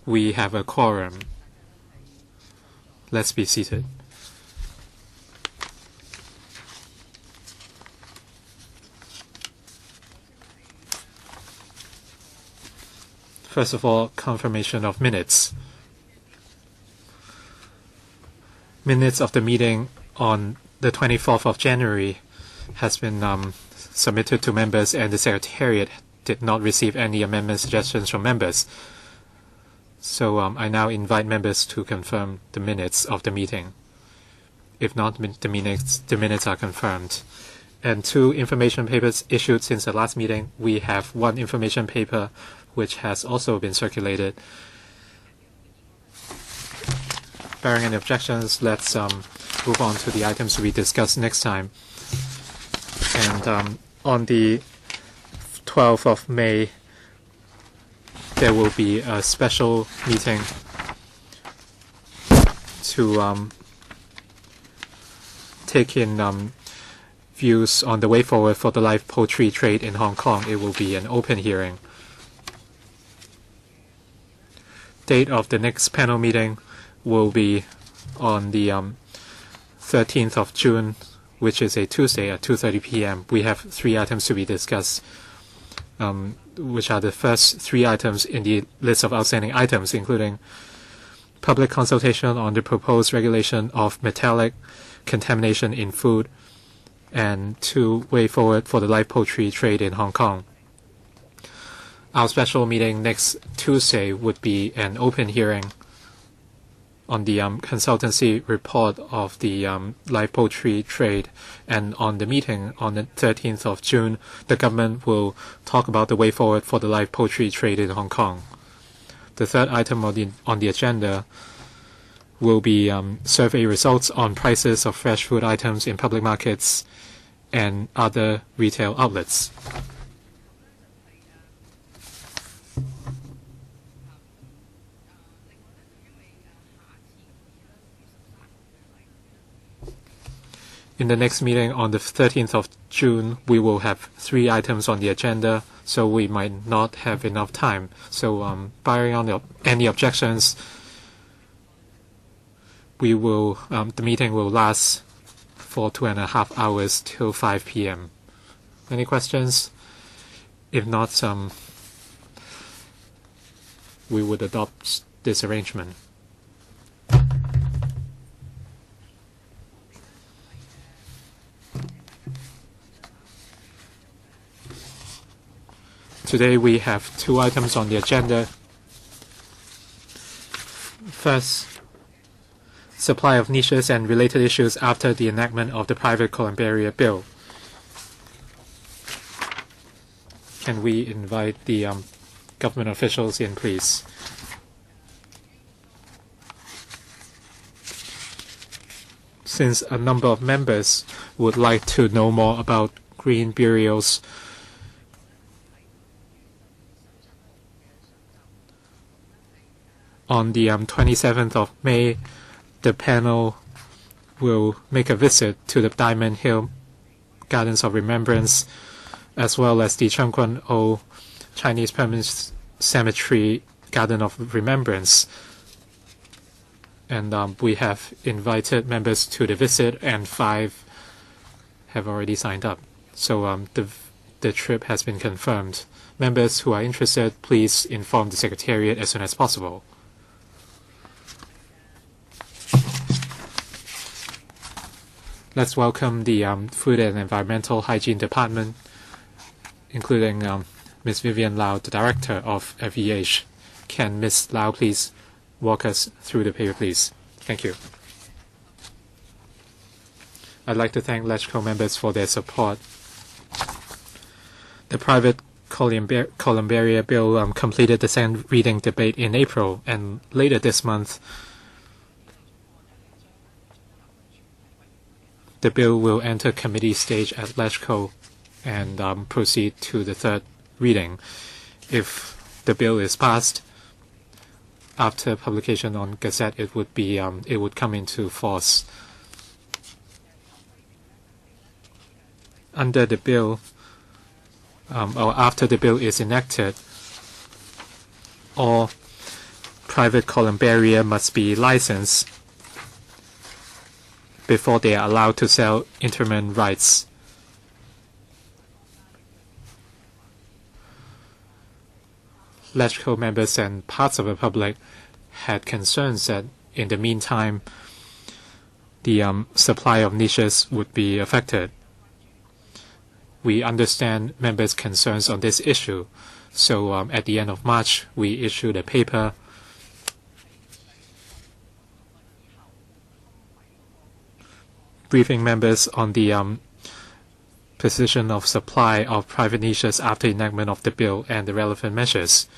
We have a quorum. Let's be seated. First of all, confirmation of minutes. Minutes of the meeting on the 24th of January has been submitted to members, and the Secretariat did not receive any amendment suggestions from members. So I now invite members to confirm the minutes of the meeting. If not, the minutes are confirmed. And 2 information papers issued since the last meeting. We have 1 information paper which has also been circulated. Barring any objections, let's move on to the items to be discussed next time. And on the 12th of May, there will be a special meeting to take in views on the way forward for the live poultry trade in Hong Kong. It will be an open hearing. Date of the next panel meeting will be on the 13th of June, which is a Tuesday at 2:30 p.m. We have 3 items to be discussed, which are the first 3 items in the list of outstanding items, including public consultation on the proposed regulation of metallic contamination in food, and 2, way forward for the live poultry trade in Hong Kong. Our special meeting next Tuesday would be an open hearing on the consultancy report of the live poultry trade, and on the meeting on the 13th of June, the government will talk about the way forward for the live poultry trade in Hong Kong. The third item on the agenda will be survey results on prices of fresh food items in public markets and other retail outlets. In the next meeting on the 13th of June, we will have 3 items on the agenda, so we might not have enough time. So barring on any objections, the meeting will last for 2.5 hours till 5 p.m. Any questions? If not, we would adopt this arrangement. Today we have 2 items on the agenda. First, supply of niches and related issues after the enactment of the Private Columbarium Bill. Can we invite the government officials in, please? Since a number of members would like to know more about green burials, on the 27th of May, the panel will make a visit to the Diamond Hill Gardens of Remembrance, as well as the Chung-hung Chinese Permanent Cemetery Garden of Remembrance. And we have invited members to the visit, and 5 have already signed up. So the trip has been confirmed. Members who are interested, please inform the Secretariat as soon as possible. Let's welcome the Food and Environmental Hygiene Department, including Ms. Vivian Lau, the Director of FEH. Can Ms. Lau please walk us through the paper, please? Thank you. I'd like to thank LegCo members for their support. The Private Columbarium Bill completed the second reading debate in April, and later this month, the bill will enter committee stage at LegCo and proceed to the third reading. If the bill is passed, after publication on Gazette, it would come into force. Under the bill, or after the bill is enacted, all private columbarium must be licensed before they are allowed to sell interment rights. LegCo members and parts of the public had concerns that in the meantime the supply of niches would be affected. We understand members' concerns on this issue, so at the end of March we issued a paper briefing members on the position of supply of private niches after enactment of the bill and the relevant measures.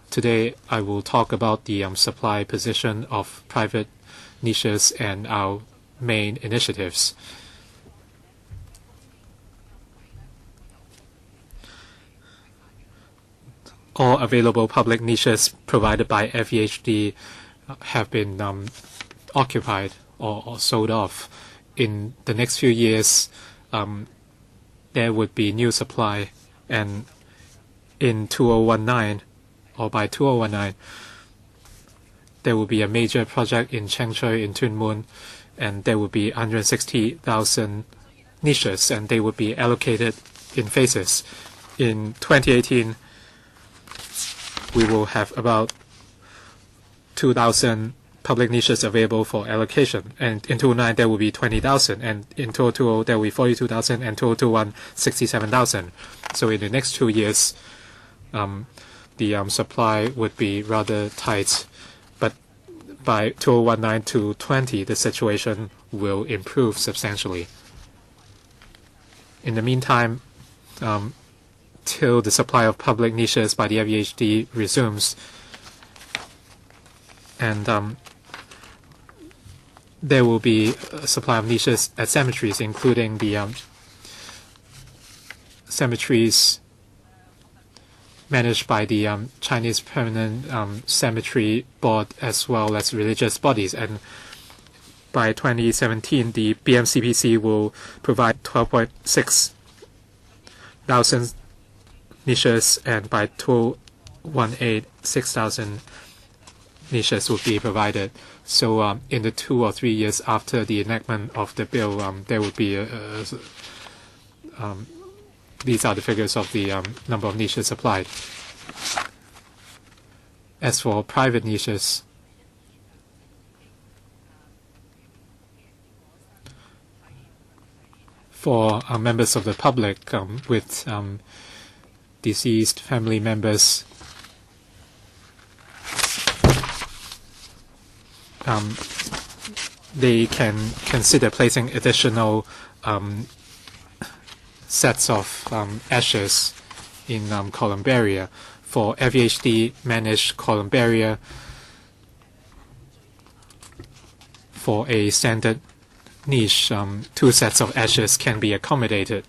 Today, I will talk about the supply position of private niches and our main initiatives. All available public niches provided by FEHD have been occupied or sold off. In the next few years, there would be new supply, and in 2019 or by 2019, there will be a major project in Changchun in Tuen Mun, and there will be 160,000 niches, and they would be allocated in phases. In 2018, we will have about 2,000 public niches available for allocation, and in 2009 there will be 20,000, and in 2020 there will be 42,000, and 2021 67,000. So in the next 2 years, the supply would be rather tight, but by 2019 to 20, the situation will improve substantially. In the meantime, till the supply of public niches by the FEHD resumes, and there will be a supply of niches at cemeteries, including the cemeteries managed by the Chinese Permanent Cemetery Board as well as religious bodies. And by 2017, the BMCPC will provide 12.6 thousand niches, and by 2018, 6,000 niches will be provided. So in the 2 or 3 years after the enactment of the bill, there would be these are the figures of the number of niches supplied. As for private niches, for members of the public with deceased family members, they can consider placing additional sets of ashes in columbaria. For FEHD managed columbaria, for a standard niche, 2 sets of ashes can be accommodated.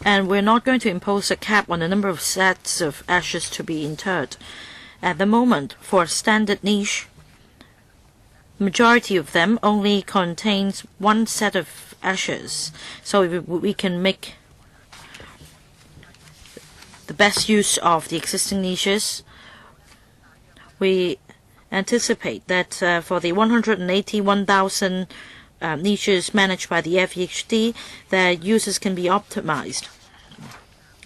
And we're not going to impose a cap on the number of sets of ashes to be interred. At the moment, for a standard niche, majority of them only contains 1 set of ashes, so we can make the best use of the existing niches. We anticipate that for the 181,000 niches managed by the FEHD, their uses can be optimized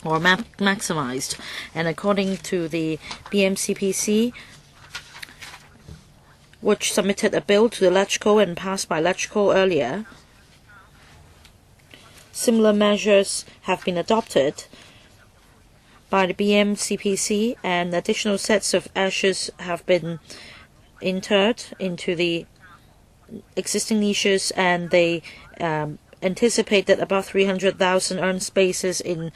or maximized. And according to the BMCPC, which submitted a bill to the LegCo and passed by LegCo earlier, similar measures have been adopted by the BMCPC, and additional sets of ashes have been interred into the existing niches, and they anticipate that about 300,000 urn spaces in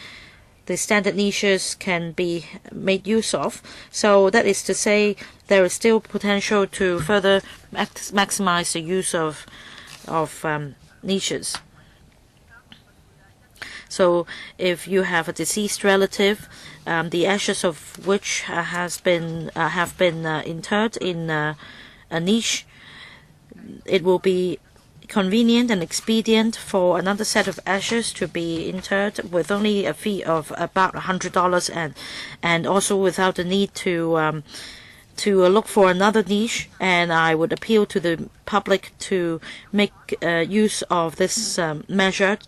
the standard niches can be made use of. So that is to say, there is still potential to further maximize the use of niches. So if you have a deceased relative, the ashes of which have been interred in a niche, it will be convenient and expedient for another set of ashes to be interred with only a fee of about $100 and also without the need to look for another niche. And I would appeal to the public to make use of this measure,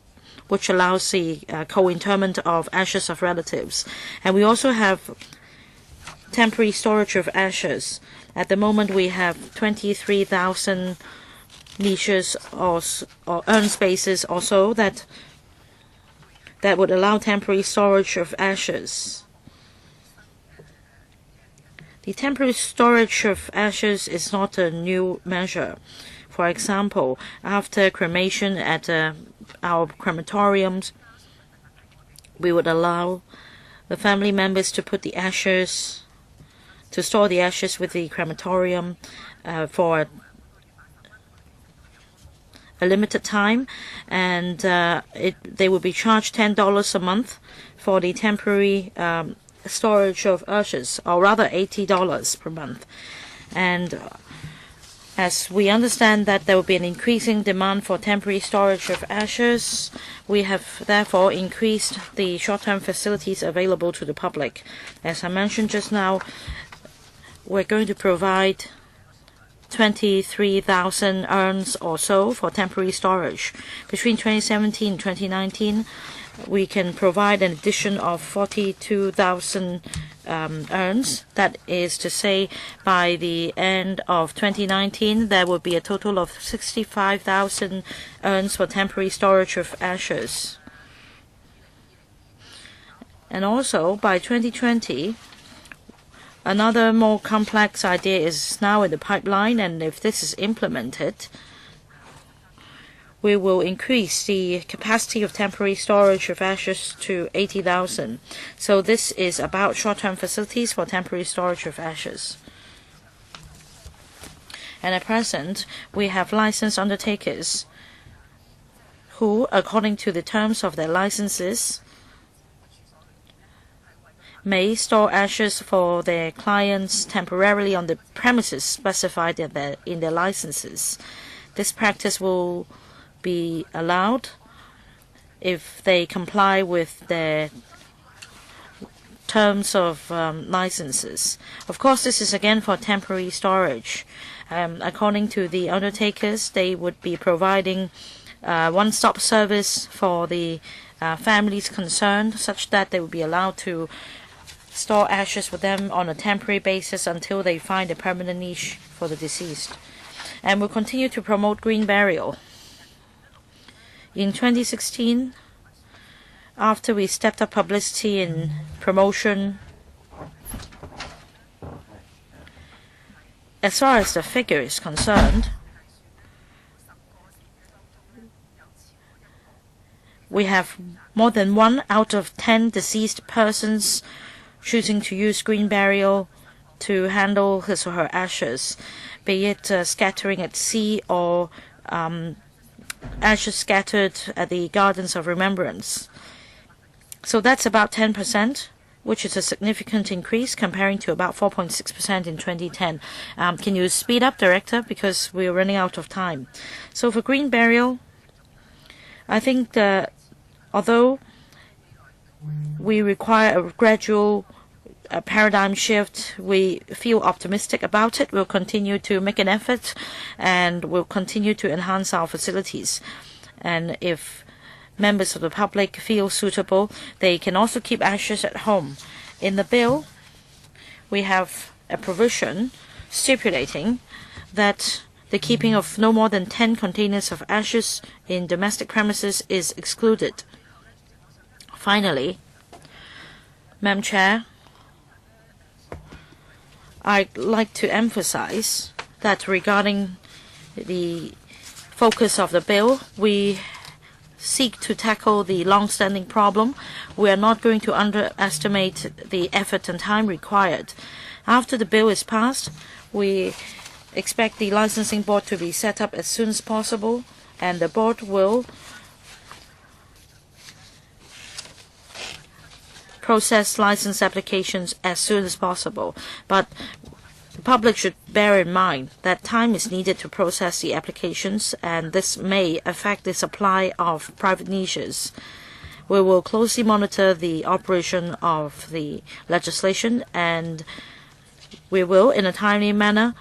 which allows the co-interment of ashes of relatives. And we also have temporary storage of ashes. At the moment, we have 23,000 niches or urn spaces or so that would allow temporary storage of ashes. The temporary storage of ashes is not a new measure. For example, after cremation at our crematoriums, we would allow the family members to store the ashes with the crematorium for a limited time, and they will be charged $10 a month for the temporary storage of ashes, or rather $80 per month. And as we understand that there will be an increasing demand for temporary storage of ashes, we have therefore increased the short-term facilities available to the public. As I mentioned just now, we're going to provide 23,000 urns or so for temporary storage. Between 2017 and 2019, we can provide an addition of 42,000 urns. That is to say, by the end of 2019, there will be a total of 65,000 urns for temporary storage of ashes. And also, by 2020, another more complex idea is now in the pipeline, and if this is implemented, we will increase the capacity of temporary storage of ashes to 80,000. So this is about short-term facilities for temporary storage of ashes. And at present, we have licensed undertakers who, according to the terms of their licenses, may store ashes for their clients temporarily on the premises specified in their licenses. This practice will be allowed if they comply with their terms of licenses. Of course, this is again for temporary storage. According to the undertakers, they would be providing one-stop service for the families concerned, such that they will be allowed to store ashes with them on a temporary basis until they find a permanent niche for the deceased. And we'll continue to promote green burial. In 2016, after we stepped up publicity and promotion, as far as the figure is concerned, we have more than 1 out of 10 deceased persons choosing to use green burial to handle his or her ashes, be it scattering at sea or ashes scattered at the Gardens of Remembrance. So that's about 10%, which is a significant increase comparing to about 4.6% in 2010. Can you speed up, Director, because we're running out of time. So for green burial, I think that although we require a gradual paradigm shift, we feel optimistic about it. We'll continue to make an effort, and we'll continue to enhance our facilities. And if members of the public feel suitable, they can also keep ashes at home. In the bill, we have a provision stipulating that the keeping of no more than 10 containers of ashes in domestic premises is excluded. Finally, Madam Chair, I'd like to emphasize that regarding the focus of the bill, we seek to tackle the long-standing problem. We are not going to underestimate the effort and time required. After the bill is passed, we expect the licensing board to be set up as soon as possible, and the board will process license applications as soon as possible. But The public should bear in mind that time is needed to process the applications, and this may affect the supply of private niches. We will closely monitor the operation of the legislation, and we will, in a timely manner,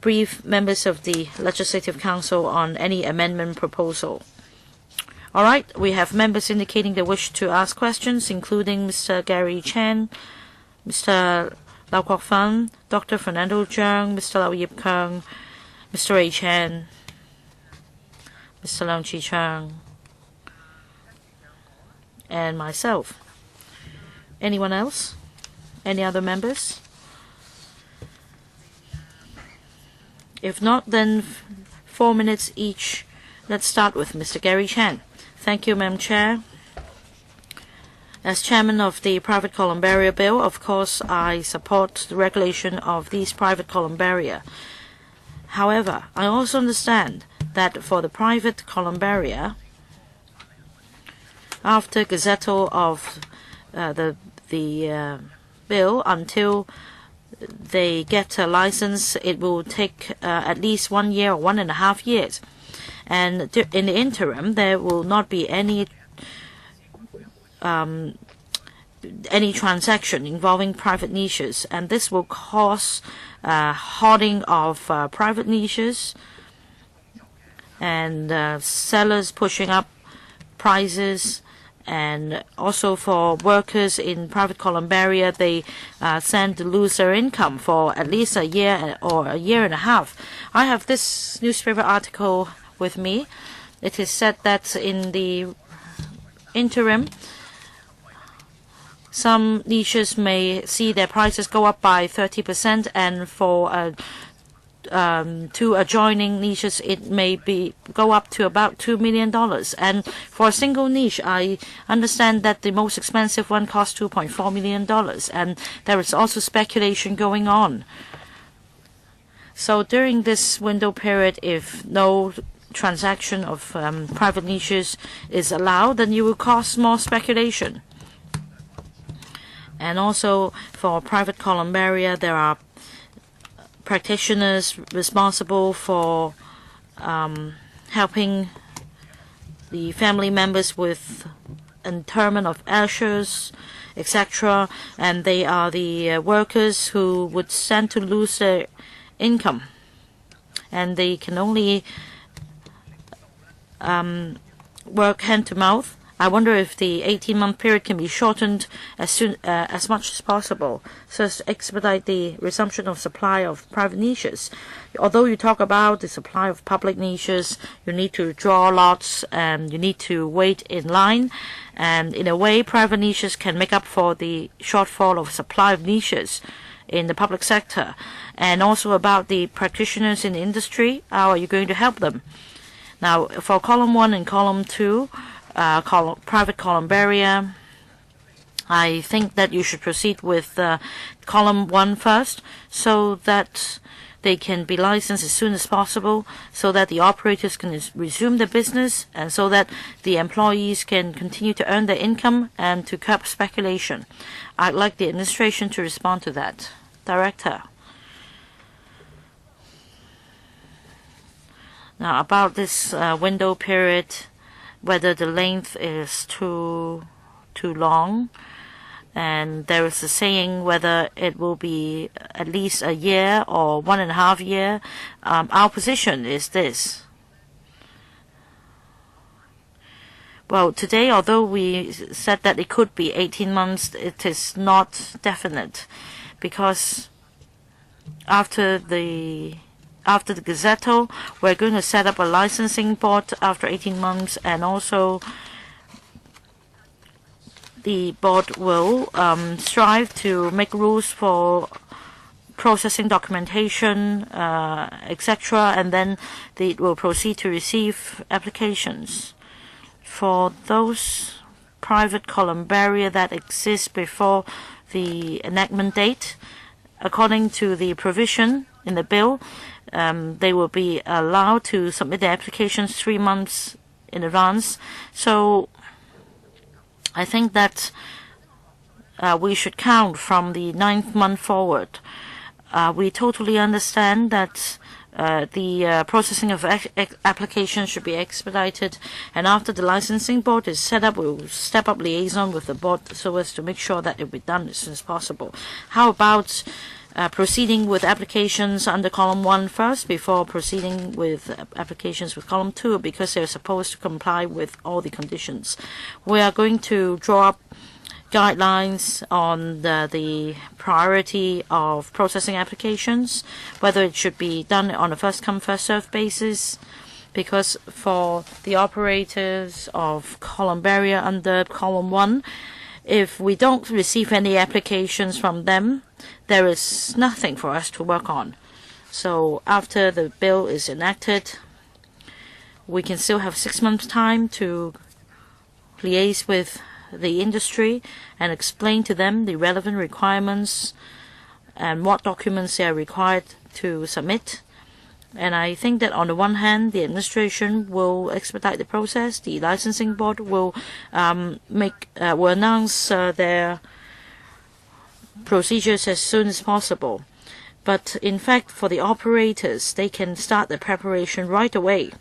brief members of the Legislative Council on any amendment proposal. All right, we have members indicating they wish to ask questions, including Mr. Gary Chan, Mr. Lau Kwok-kin, Dr. Fernando Zhang, Mr. Lau Yip-keung, Mr. Ray Chan, Mr. Leung Chi-chung, and myself. Anyone else? Any other members? If not, then 4 minutes each. Let's start with Mr. Gary Chan. Thank you, Madam Chair. As chairman of the private columbarium bill, of course, I support the regulation of these private columbarium. However, I also understand that for the private columbaria, after gazettal of the bill until they get a license, it will take at least 1 year or 1.5 years. And in the interim, there will not be any transaction involving private niches, and this will cause hoarding of private niches and sellers pushing up prices. And also for workers in private columbaria, they stand to lose their income for at least a year or a year and a half. I have this newspaper article with me. It is said that in the interim, some niches may see their prices go up by 30%, and for two adjoining niches, it may go up to about $2 million. And for a single niche, I understand that the most expensive one costs $2.4 million, and there is also speculation going on. So during this window period, if no transaction of private niches is allowed, then you will cause more speculation. And also for private columbaria, there are practitioners responsible for helping the family members with interment of ashes, etc. And they are the workers who would stand to lose their income, and they can only work hand to mouth. I wonder if the 18-month period can be shortened as much as possible, so as to expedite the resumption of supply of private niches. Although you talk about the supply of public niches, you need to draw lots and you need to wait in line. And in a way, private niches can make up for the shortfall of supply of niches in the public sector. And also about the practitioners in the industry, how are you going to help them? Now, for column 1 and column 2, private columbaria, I think that you should proceed with column 1 first, so that they can be licensed as soon as possible, so that the operators can resume their business, and so that the employees can continue to earn their income and to curb speculation. I'd like the administration to respond to that. Director. Now, about this window period, whether the length is too long, and there is a saying whether it will be at least a year or 1.5 years. Our position is this. Well, today, although we said that it could be 18 months, it is not definite, because after the gazettal, we're going to set up a licensing board after 18 months, and also the board will strive to make rules for processing documentation, etc., and then it will proceed to receive applications. For those private columbaria that exist before the enactment date, according to the provision in the bill, they will be allowed to submit their applications 3 months in advance. So I think that we should count from the 9th month forward. We totally understand that the processing of applications should be expedited, and after the licensing board is set up, we will step up liaison with the board so as to make sure that it will be done as soon as possible. How about proceeding with applications under column 1 first before proceeding with applications with column 2, because they're supposed to comply with all the conditions. We are going to draw up guidelines on the priority of processing applications, whether it should be done on a first-come, first-served basis, because for the operators of columbarium under column 1, if we don't receive any applications from them, there is nothing for us to work on. So after the bill is enacted, we can still have 6 months' time to liaise with the industry and explain to them the relevant requirements and what documents they are required to submit. And I think that on the one hand, the administration will expedite the process. The licensing board will announce their procedures as soon as possible. But in fact, for the operators, they can start the preparation right away.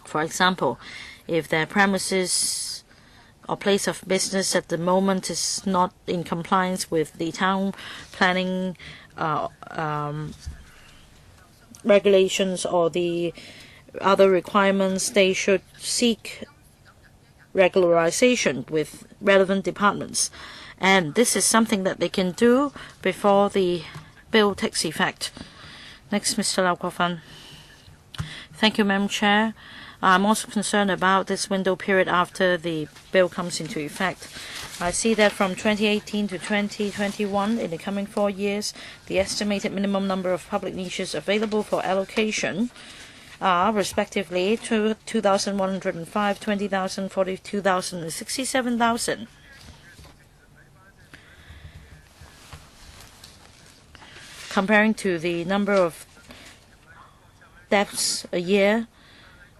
For example, if their premises or place of business at the moment is not in compliance with the town planning regulations or the other requirements, they should seek regularization with relevant departments. And this is something that they can do before the bill takes effect. Next, Mr. Lau Kwok-kin. Thank you, Madam Chair. I'm also concerned about this window period after the bill comes into effect. I see that from 2018 to 2021, in the coming 4 years, the estimated minimum number of public niches available for allocation are respectively 2,105, 20,000, 42,000, and 67,000. Comparing to the number of deaths a year,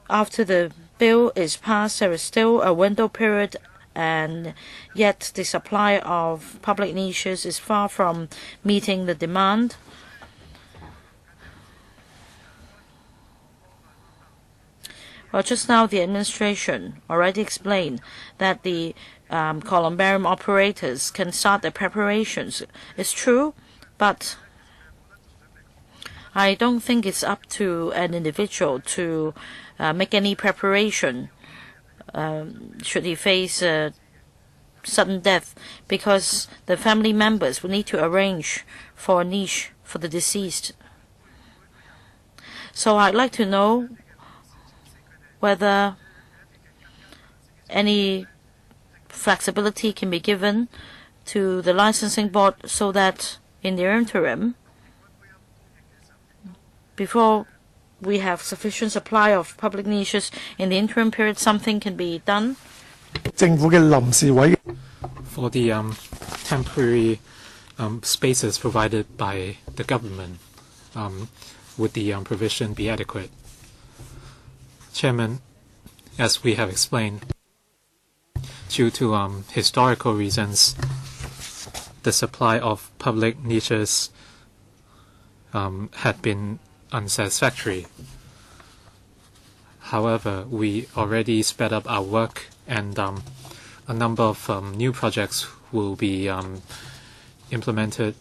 after the bill is passed, there is still a window period, and yet the supply of public niches is far from meeting the demand. Well, just now the administration already explained that the columbarium operators can start their preparations. It's true, but I don't think it's up to an individual to make any preparation should he face sudden death, because the family members will need to arrange for a niche for the deceased. So I'd like to know whether any flexibility can be given to the licensing board so that in the interim, before we have sufficient supply of public niches, in the interim period something can be done. For the temporary spaces provided by the government, would the provision be adequate? Chairman, as we have explained, due to historical reasons, the supply of public niches had been unsatisfactory. However, we already sped up our work, and a number of new projects will be implemented.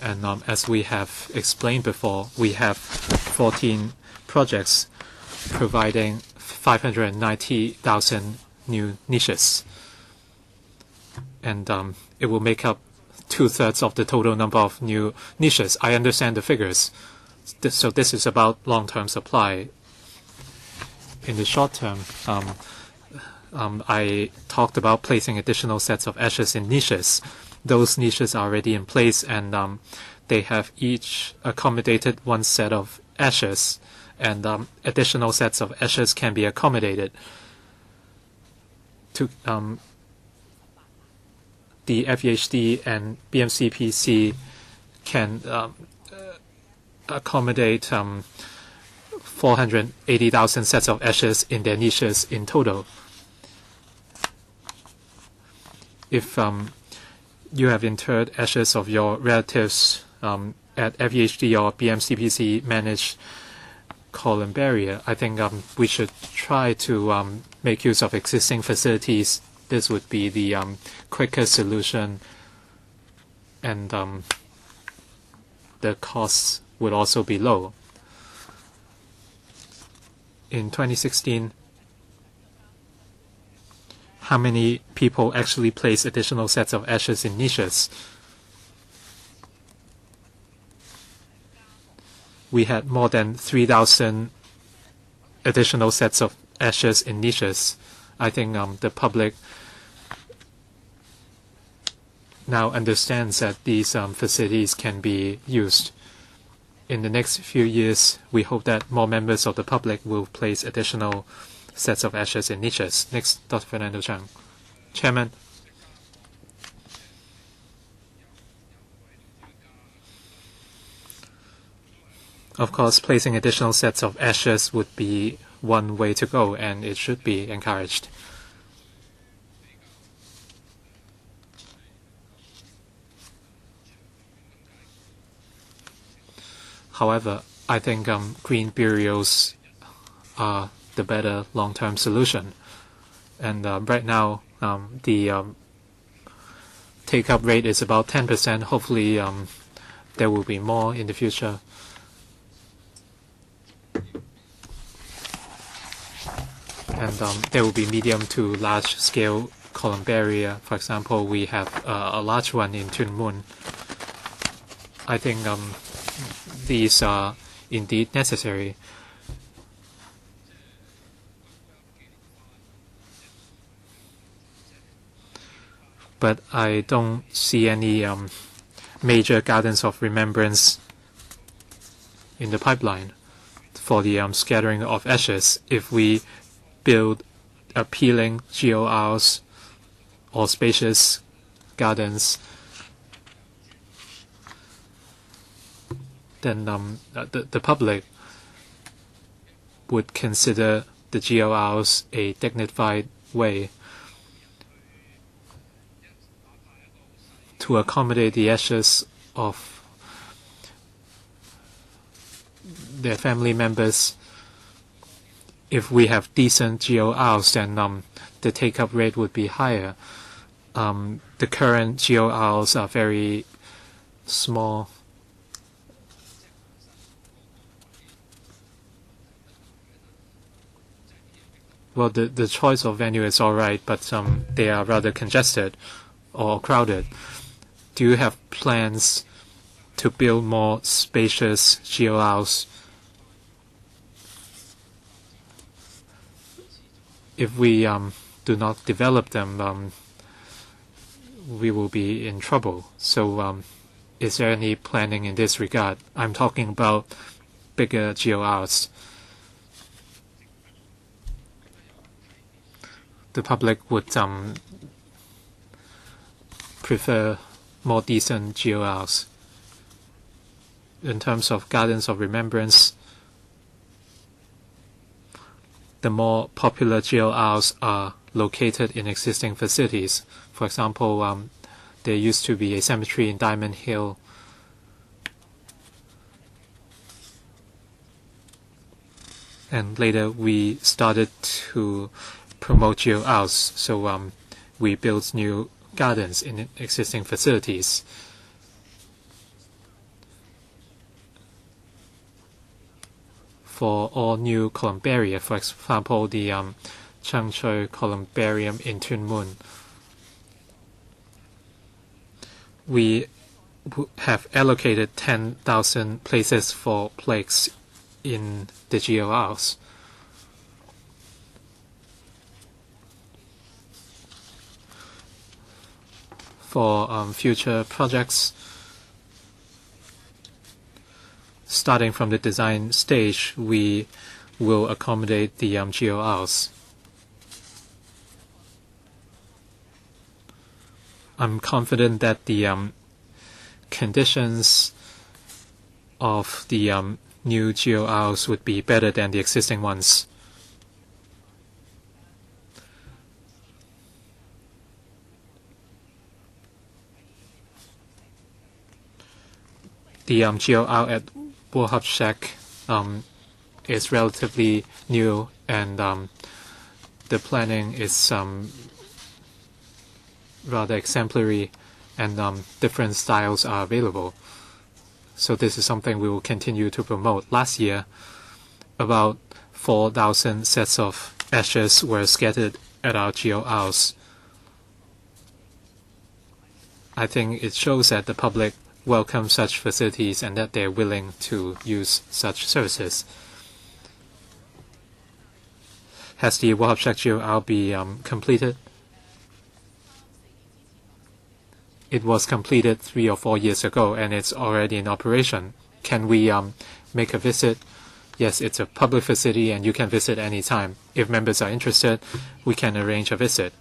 And as we have explained before, we have 14 projects providing 590,000 new niches. And it will make up 2/3 of the total number of new niches. I understand the figures. So this is about long-term supply. In the short term, I talked about placing additional sets of ashes in niches. Those niches are already in place, and they have each accommodated one set of ashes, and additional sets of ashes can be accommodated. To the FEHD and BMCPC can accommodate 480,000 sets of ashes in their niches in total. If you have interred ashes of your relatives at FEHD or BMCPC managed columbarium, I think we should try to make use of existing facilities. This would be the quickest solution, and the costs would also be low. In 2016, how many people actually place additional sets of ashes in niches? We had more than 3,000 additional sets of ashes in niches. I think the public now understands that these facilities can be used. In the next few years, we hope that more members of the public will place additional sets of ashes in niches. Next, Dr. Fernando Chang. Chairman. Of course, placing additional sets of ashes would be one way to go, and it should be encouraged. However, I think green burials are the better long-term solution. And right now, the take-up rate is about 10%. Hopefully, there will be more in the future. And there will be medium to large-scale columbaria. For example, we have a large one in Tuen Mun. I think these are indeed necessary. But I don't see any major gardens of remembrance in the pipeline for the scattering of ashes. If we build appealing GORs or spacious gardens, then the public would consider the GORs a dignified way to accommodate the ashes of their family members. If we have decent GORs, then the take-up rate would be higher. The current GORs are very small. Well, the choice of venue is all right, but they are rather congested or crowded. Do you have plans to build more spacious GORs? If we do not develop them, we will be in trouble. So is there any planning in this regard? I'm talking about bigger GORs. The public would prefer more decent GORs. In terms of gardens of remembrance, the more popular GORs are located in existing facilities. For example, there used to be a cemetery in Diamond Hill. And later we started to promote GORs, so we built new gardens in existing facilities. For all new columbaria, for example, the Chung-hung columbarium in Tuen Mun, we have allocated 10,000 places for plaques in the GORs. For future projects, starting from the design stage, we will accommodate the GORs. I'm confident that the conditions of the new GORs would be better than the existing ones. The GOR at Wo Hop Shack is relatively new, and the planning is rather exemplary, and different styles are available. So this is something we will continue to promote. Last year, about 4,000 sets of ashes were scattered at our GORs. I think it shows that the public welcome such facilities and that they're willing to use such services. Has the Wo Hop Shack GOR been completed? It was completed 3 or 4 years ago, and it's already in operation. Can we make a visit? Yes, it's a public facility, and you can visit anytime. If members are interested, we can arrange a visit.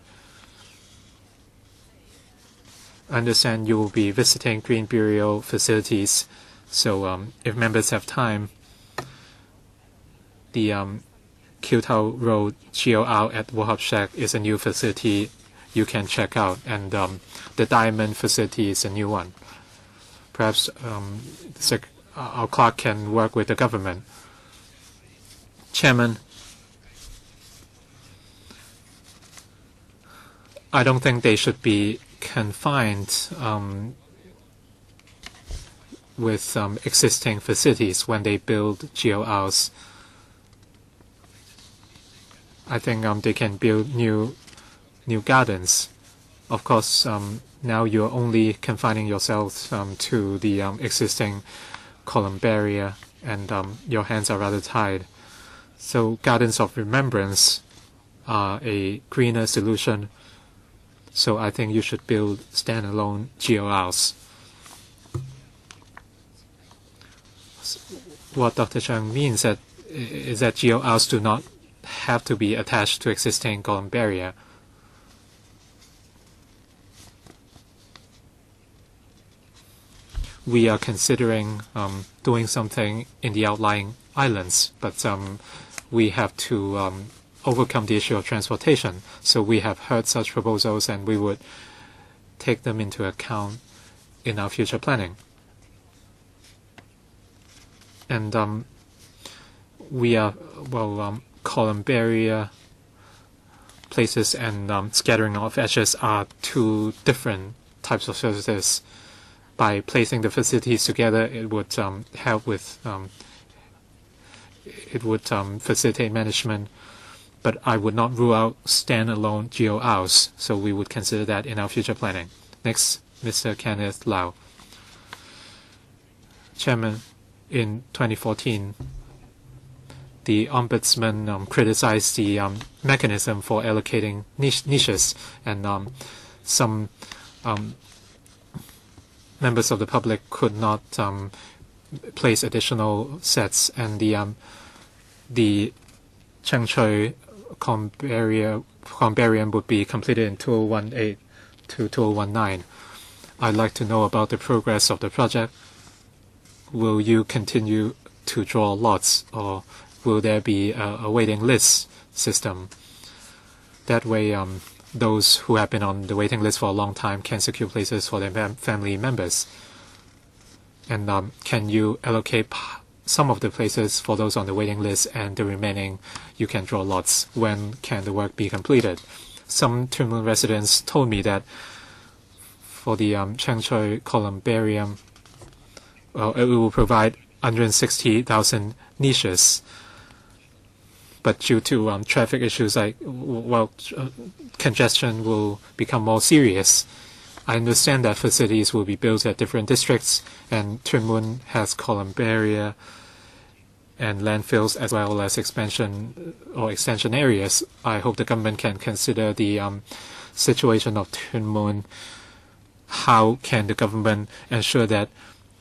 I understand you will be visiting Green Bureau facilities, so if members have time, the Kyoto Road GOR at Wo Hop Shack is a new facility you can check out, and the Diamond facility is a new one. Perhaps our clerk can work with the government. Chairman, I don't think they should be confined with existing facilities when they build GORs. I think they can build new gardens. Of course, now you're only confining yourselves to the existing columbaria, and your hands are rather tied. So gardens of remembrance are a greener solution. So I think you should build standalone GORs. What Dr. Chung means is that GORs do not have to be attached to existing columbaria. We are considering doing something in the outlying islands, but we have to overcome the issue of transportation. So we have heard such proposals, and we would take them into account in our future planning. And we are, columbaria places and scattering of ashes are two different types of services. By placing the facilities together, it would help with, it would facilitate management, but I would not rule out standalone GORs, so we would consider that in our future planning. Next, Mr. Kenneth Lau. Chairman, in 2014, the Ombudsman criticized the mechanism for allocating niches, and some members of the public could not place additional sets, and the Chengchui columbarium would be completed in 2018 to 2019. I'd like to know about the progress of the project. Will you continue to draw lots, or will there be a waiting list system? That way, those who have been on the waiting list for a long time can secure places for their family members. And can you allocate some of the places for those on the waiting list, and the remaining you can draw lots? When can the work be completed? Some Tuen Mun residents told me that for the Chengchui columbarium, it will provide 160,000 niches. But due to traffic issues, congestion will become more serious. I understand that facilities will be built at different districts, and Tuen Mun has columbaria and landfills as well as expansion or extension areas. I hope the government can consider the situation of Tuen Mun. How can the government ensure that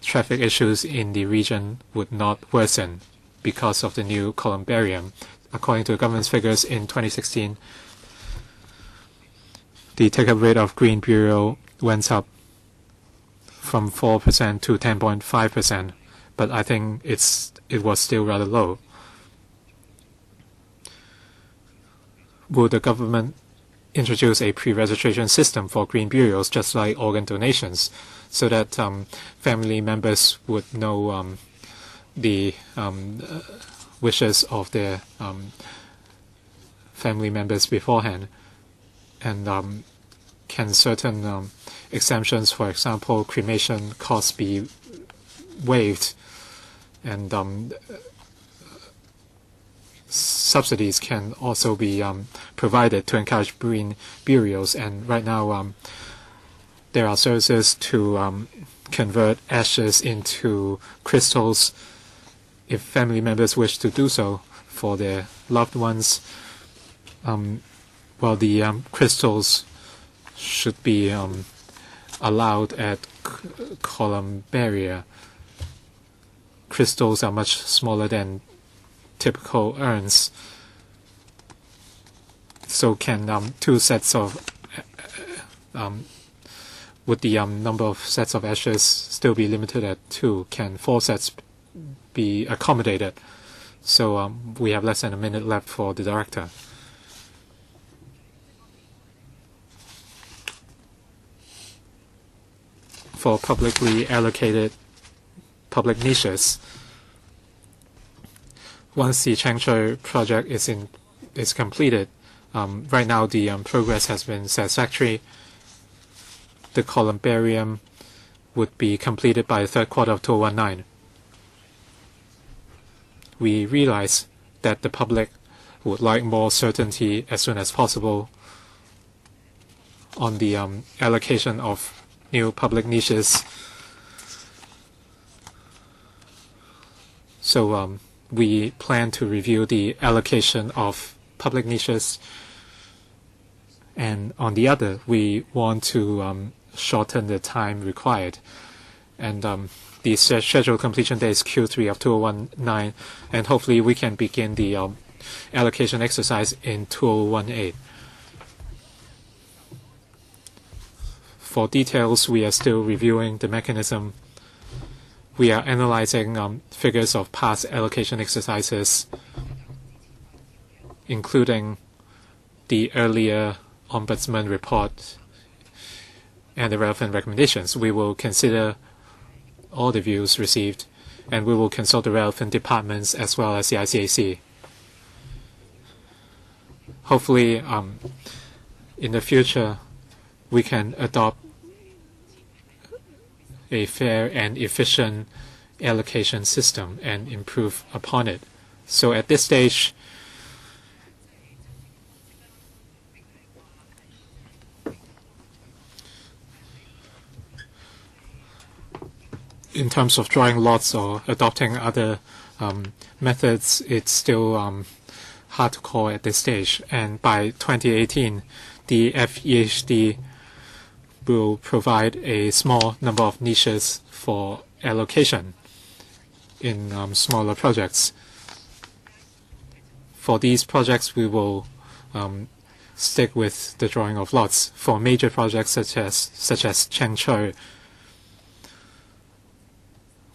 traffic issues in the region would not worsen because of the new columbarium? According to the government's figures in 2016, the take-up rate of Green Bureau went up from 4% to 10.5%, but I think it was still rather low. Will the government introduce a pre-registration system for green burials, just like organ donations, so that family members would know the wishes of their family members beforehand. And can certain exemptions, for example, cremation costs, be waived, and subsidies can also be provided to encourage green burials. And right now there are services to convert ashes into crystals if family members wish to do so for their loved ones. Well, the crystals should be allowed at columbaria. Crystals are much smaller than typical urns, so can two sets of would the number of sets of ashes still be limited at 2? Can 4 sets be accommodated? So we have less than a minute left for the director. For publicly allocated public niches, once the Changchun project is completed, right now the progress has been satisfactory. The columbarium would be completed by the third quarter of 2019. We realize that the public would like more certainty as soon as possible on the allocation of new public niches. So we plan to review the allocation of public niches, and on the other, we want to shorten the time required. And the scheduled completion date is Q3 of 2019, and hopefully we can begin the allocation exercise in 2018. For details, we are still reviewing the mechanism. We are analyzing figures of past allocation exercises, including the earlier Ombudsman report and the relevant recommendations. We will consider all the views received, and we will consult the relevant departments as well as the ICAC. Hopefully, in the future, we can adopt a fair and efficient allocation system and improve upon it. So at this stage, in terms of drawing lots or adopting other methods, it's still hard to call at this stage. And by 2018, the FEHD will provide a small number of niches for allocation in smaller projects. For these projects, we will stick with the drawing of lots. For major projects such as Changchun,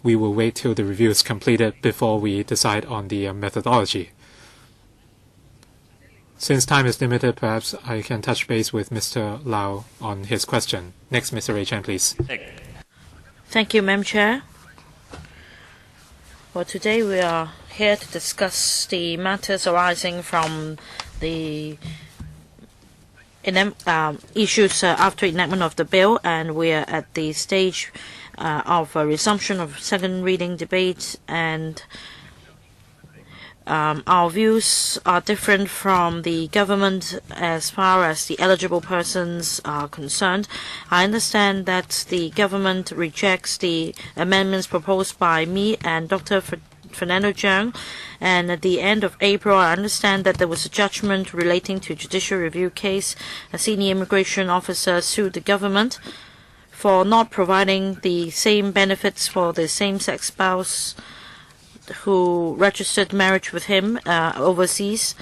we will wait till the review is completed before we decide on the methodology. Since time is limited, perhaps I can touch base with Mr. Lau on his question. Next, Mr. Ray Chen, please. Thank you, Madam Chair. Well, today we are here to discuss the matters arising from the issues after enactment of the bill, and we are at the stage of a resumption of second reading debate, and our views are different from the government as far as the eligible persons are concerned. I understand that the government rejects the amendments proposed by me and Dr. Fernando Cheung, and at the end of April, I understand that there was a judgment relating to judicial review case. A senior immigration officer sued the government for not providing the same benefits for the same-sex spouse who registered marriage with him overseas,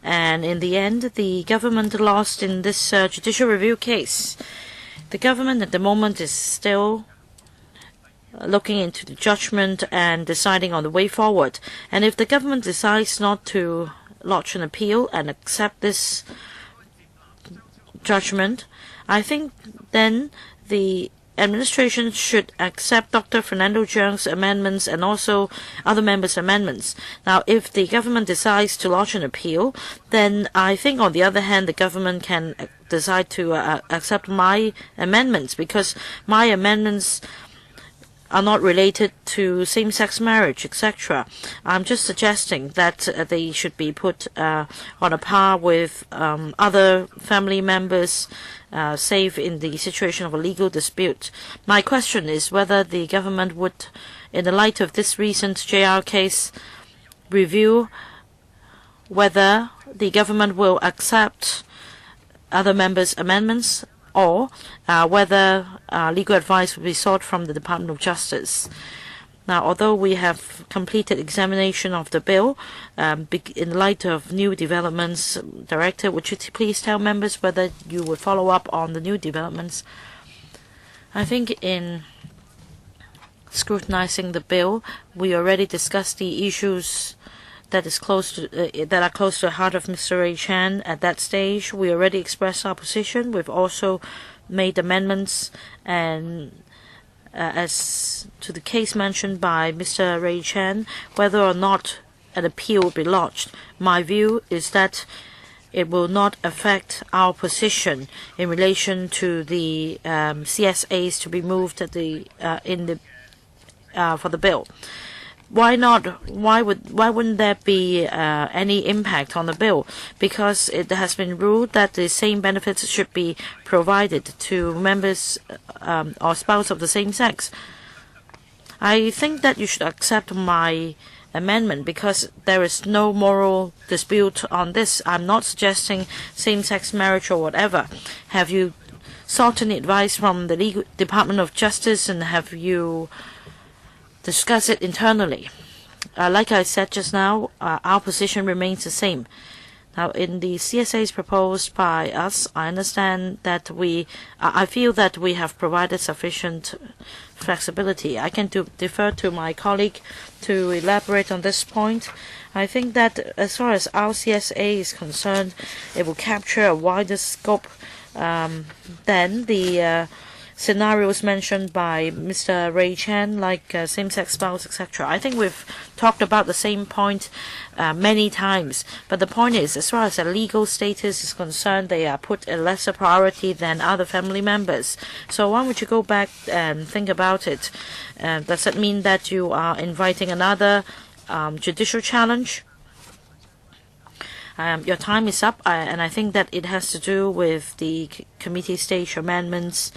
and in the end the government lost in this judicial review case. The government at the moment is still looking into the judgment and deciding on the way forward, and if the government decides not to lodge an appeal and accept this judgment, I think then the administration should accept Dr. Fernando Cheung's amendments and also other members' amendments. Now, if the government decides to lodge an appeal, then I think on the other hand, the government can decide to accept my amendments, because my amendments are not related to same-sex marriage, etc. I'm just suggesting that they should be put on a par with other family members, save in the situation of a legal dispute. My question is whether the government would, in the light of this recent JR case, review whether the government will accept other members' amendments, or whether legal advice will be sought from the Department of Justice. Now, although we have completed examination of the bill, in light of new developments, Director, would you please tell members whether you will follow up on the new developments? I think in scrutinizing the bill, we already discussed the issues that are close to the heart of Mr. Ray Chan. At that stage, we already expressed our position. We've also made amendments, and as to the case mentioned by Mr. Ray Chan, whether or not an appeal will be lodged, my view is that it will not affect our position in relation to the CSAs to be moved at for the bill. Why not? Why wouldn't there be any impact on the bill? Because it has been ruled that the same benefits should be provided to members or spouse of the same sex. I think that you should accept my amendment because there is no moral dispute on this. I'm not suggesting same-sex marriage or whatever. Have you sought any advice from the Legal Department of Justice, and have you discuss it internally? Like I said just now, our position remains the same. Now, in the CSAs proposed by us, I understand that I feel that we have provided sufficient flexibility. I can defer to my colleague to elaborate on this point. I think that as far as our CSA is concerned, it will capture a wider scope than the scenarios mentioned by Mr. Ray Chan, like same-sex spouse, etc. I think we've talked about the same point many times, but the point is, as far as their legal status is concerned, they are put a lesser priority than other family members. So why would you go back and think about it? Does that mean that you are inviting another judicial challenge? Your time is up, and I think that it has to do with the committee stage amendments,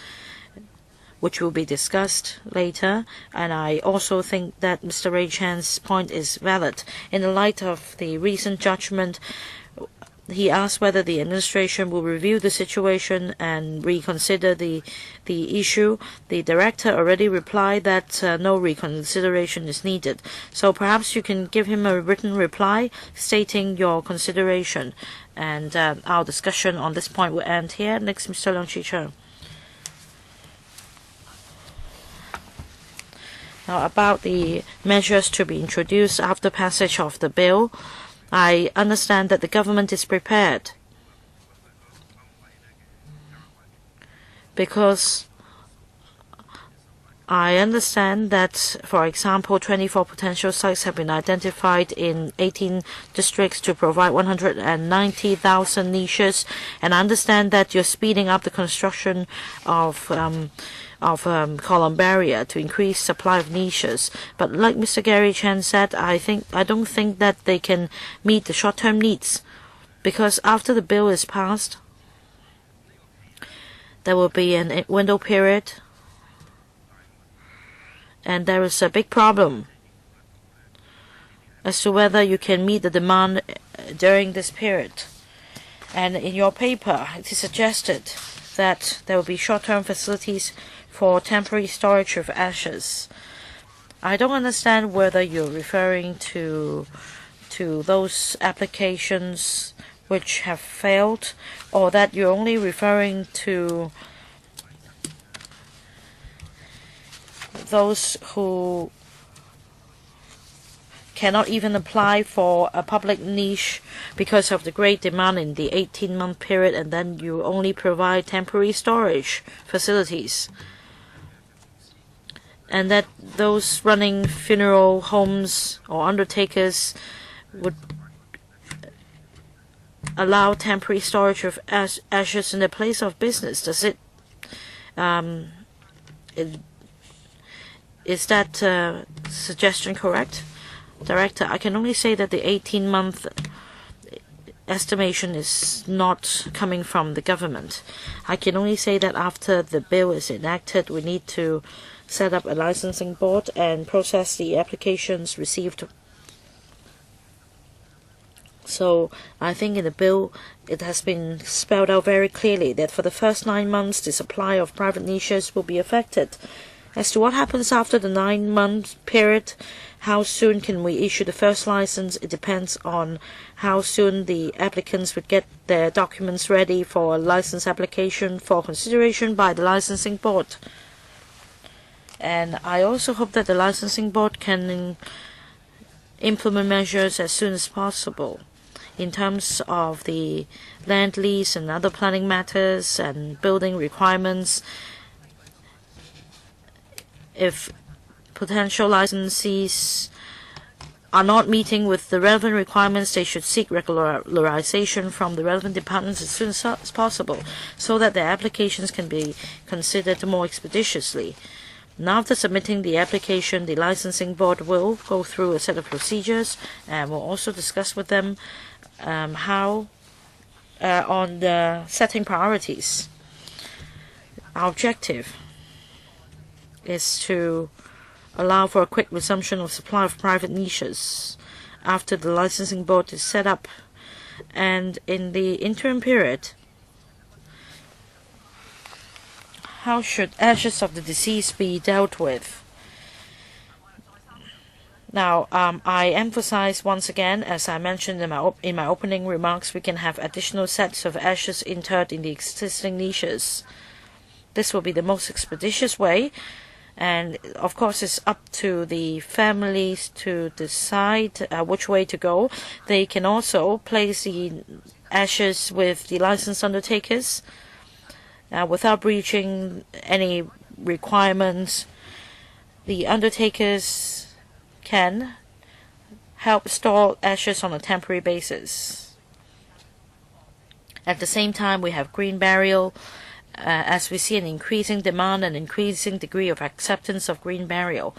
which will be discussed later, and I also think that Mr. Ray Chan's point is valid. In the light of the recent judgment, he asked whether the administration will review the situation and reconsider the issue. The director already replied that no reconsideration is needed. So perhaps you can give him a written reply stating your consideration, and our discussion on this point will end here. Next, Mr. Leung Chi-chung. Now, about the measures to be introduced after passage of the bill, I understand that the government is prepared, because I understand that, for example, 24 potential sites have been identified in 18 districts to provide 190,000 niches, and I understand that you're speeding up the construction of columbaria to increase supply of niches. But like Mr. Gary Chan said, I don't think that they can meet the short-term needs, because after the bill is passed, there will be a window period, and there is a big problem as to whether you can meet the demand during this period. And in your paper, it is suggested that there will be short-term facilities for temporary storage of ashes. I don't understand whether you're referring to those applications which have failed, or that you're only referring to those who cannot even apply for a public niche because of the great demand in the 18-month period, and then you only provide temporary storage facilities. And that those running funeral homes or undertakers would allow temporary storage of ashes in the place of business. Does it, is that suggestion correct? Director, I can only say that the 18-month estimation is not coming from the government. I can only say that after the bill is enacted, we need to set up a licensing board and process the applications received. So I think in the bill it has been spelled out very clearly that for the first 9 months the supply of private niches will be affected. As to what happens after the 9-month period, how soon can we issue the first license? It depends on how soon the applicants would get their documents ready for a license application for consideration by the licensing board. And I also hope that the licensing board can implement measures as soon as possible in terms of the land lease and other planning matters and building requirements. If potential licensees are not meeting with the relevant requirements, they should seek regularization from the relevant departments as soon as possible so that their applications can be considered more expeditiously. Now, after submitting the application, the licensing board will go through a set of procedures and will also discuss with them how on the setting priorities. Our objective is to allow for a quick resumption of supply of private niches after the licensing board is set up, and in the interim period, how should ashes of the deceased be dealt with? Now, I emphasize once again, as I mentioned in my opening remarks, we can have additional sets of ashes interred in the existing niches. This will be the most expeditious way, and of course it's up to the families to decide which way to go. They can also place the ashes with the licensed undertakers without breaching any requirements. The undertakers can help store ashes on a temporary basis. At the same time, we have green burial, as we see an increasing demand and increasing degree of acceptance of green burial.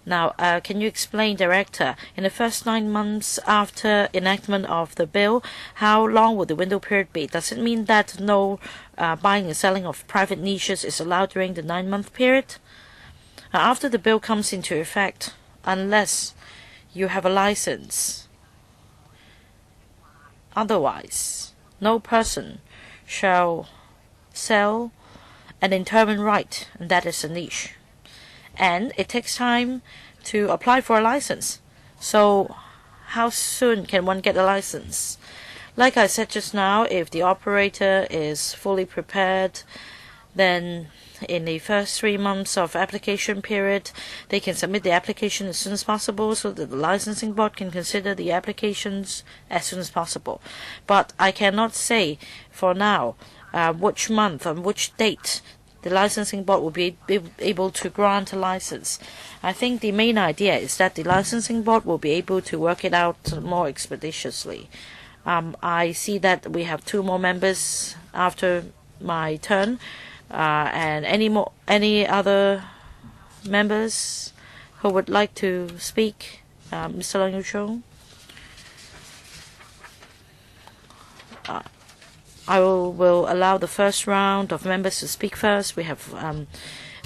Now, can you explain, Director, in the first 9 months after enactment of the bill, how long will the window period be? Does it mean that no buying and selling of private niches is allowed during the 9-month period? After the bill comes into effect, unless you have a license, otherwise, no person shall sell an interment right, and that is a niche. And it takes time to apply for a license. So how soon can one get a license? Like I said just now, if the operator is fully prepared, then in the first 3 months of application period, they can submit the application as soon as possible so that the licensing board can consider the applications as soon as possible. But I cannot say for now which month and which date the licensing board will be able to grant a license. I think the main idea is that the licensing board will be able to work it out more expeditiously. I see that we have 2 more members after my turn, and any other members who would like to speak? Mr. Leung Yu-chung. I will allow the first round of members to speak first. We have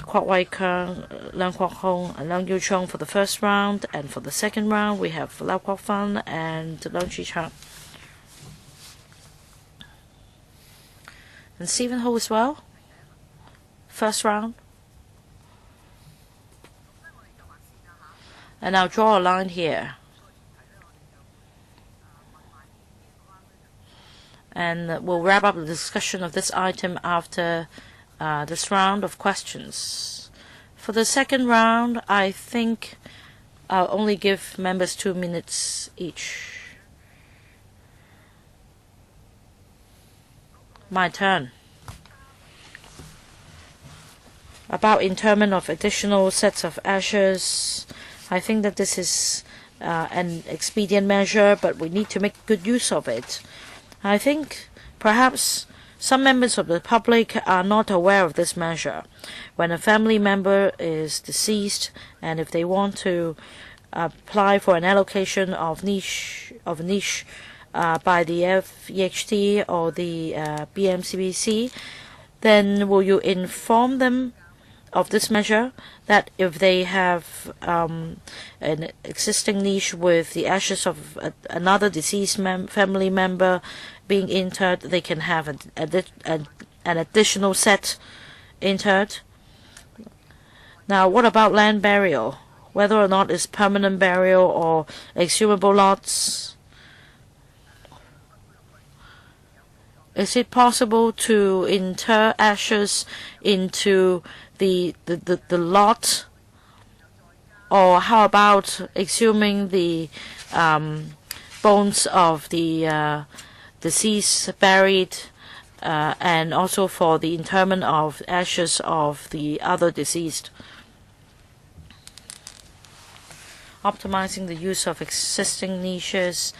Kwok Wai-keung, Leung Kwok-kin, and Leung Yu-chung for the first round, and for the second round we have Lau Kwok-fan and Leung Chi-chang. And Stephen Ho as well. First round. And I'll draw a line here. And we'll wrap up the discussion of this item after this round of questions. For the second round, I think I'll only give members 2 minutes each. My turn. About interment of additional sets of ashes, I think that this is an expedient measure, but we need to make good use of it. I think perhaps some members of the public are not aware of this measure. When a family member is deceased, and if they want to apply for an allocation of niche by the FEHT or the BMCBC, then will you inform them of this measure, that if they have an existing niche with the ashes of another deceased family member being interred, they can have an additional set interred? Now, what about land burial? Whether or not it's permanent burial or exhumable lots, is it possible to inter ashes into the lot, or how about exhuming the bones of the deceased buried, and also for the interment of ashes of the other deceased? Optimizing the use of existing niches.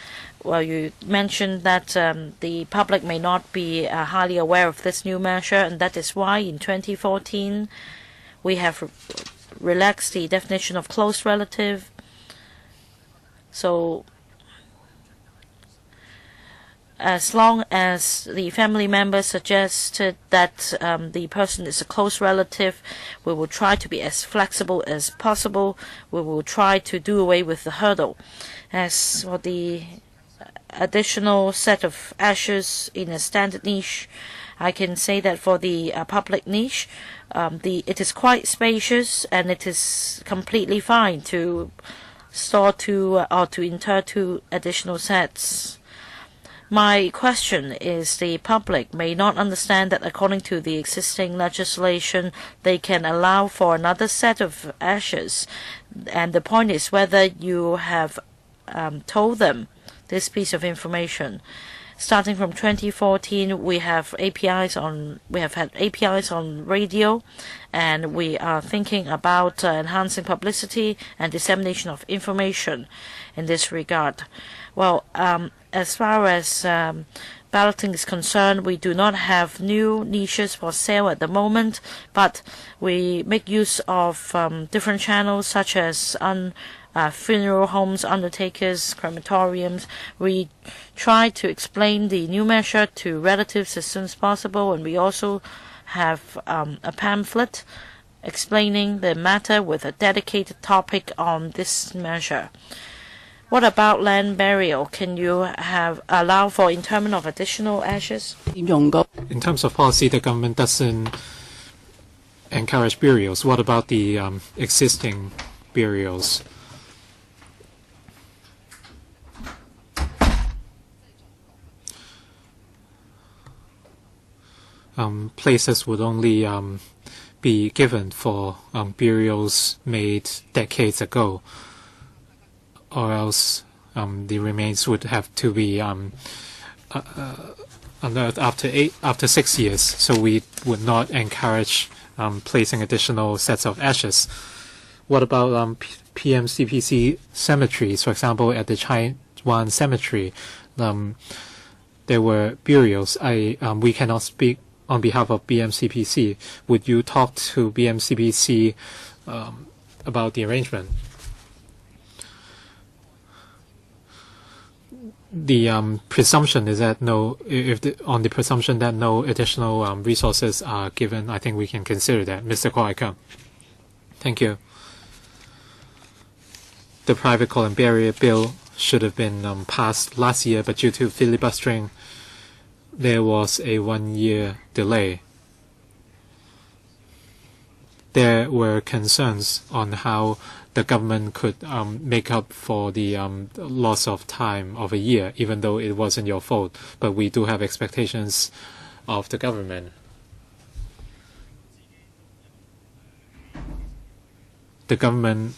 Well, you mentioned that the public may not be highly aware of this new measure, and that is why in 2014 we have relaxed the definition of close relative. So as long as the family member suggested that the person is a close relative, we will try to be as flexible as possible. We will try to do away with the hurdle. As for the additional set of ashes in a standard niche, I can say that for the public niche, it is quite spacious, and it is completely fine to store two or to inter 2 additional sets. My question is, the public may not understand that according to the existing legislation, they can allow for another set of ashes. And the point is whether you have told them this piece of information. Starting from 2014, we have had APIs on radio, and we are thinking about enhancing publicity and dissemination of information in this regard. Well, as far as balloting is concerned, we do not have new niches for sale at the moment, but we make use of different channels such as funeral homes, undertakers, crematoriums. We try to explain the new measure to relatives as soon as possible, and we also have a pamphlet explaining the matter with a dedicated topic on this measure. What about land burial? Can you allow for interment of additional ashes? In terms of policy, the government doesn't encourage burials. What about the existing burials? Places would only be given for burials made decades ago, or else the remains would have to be unearthed after 6 years. So we would not encourage placing additional sets of ashes. What about PMCPC cemeteries? For example, at the Chaiwan cemetery, there were burials. We cannot speak on behalf of BMCPC. Would you talk to BMCPC about the arrangement? The presumption is that on the presumption that no additional resources are given, I think we can consider that. Mr. Kwok Wai-keung. Thank you. The private column barrier bill should have been passed last year, but due to filibustering, there was a 1-year delay. There were concerns on how the government could make up for the loss of time of a year, even though it wasn't your fault. But we do have expectations of the government. The government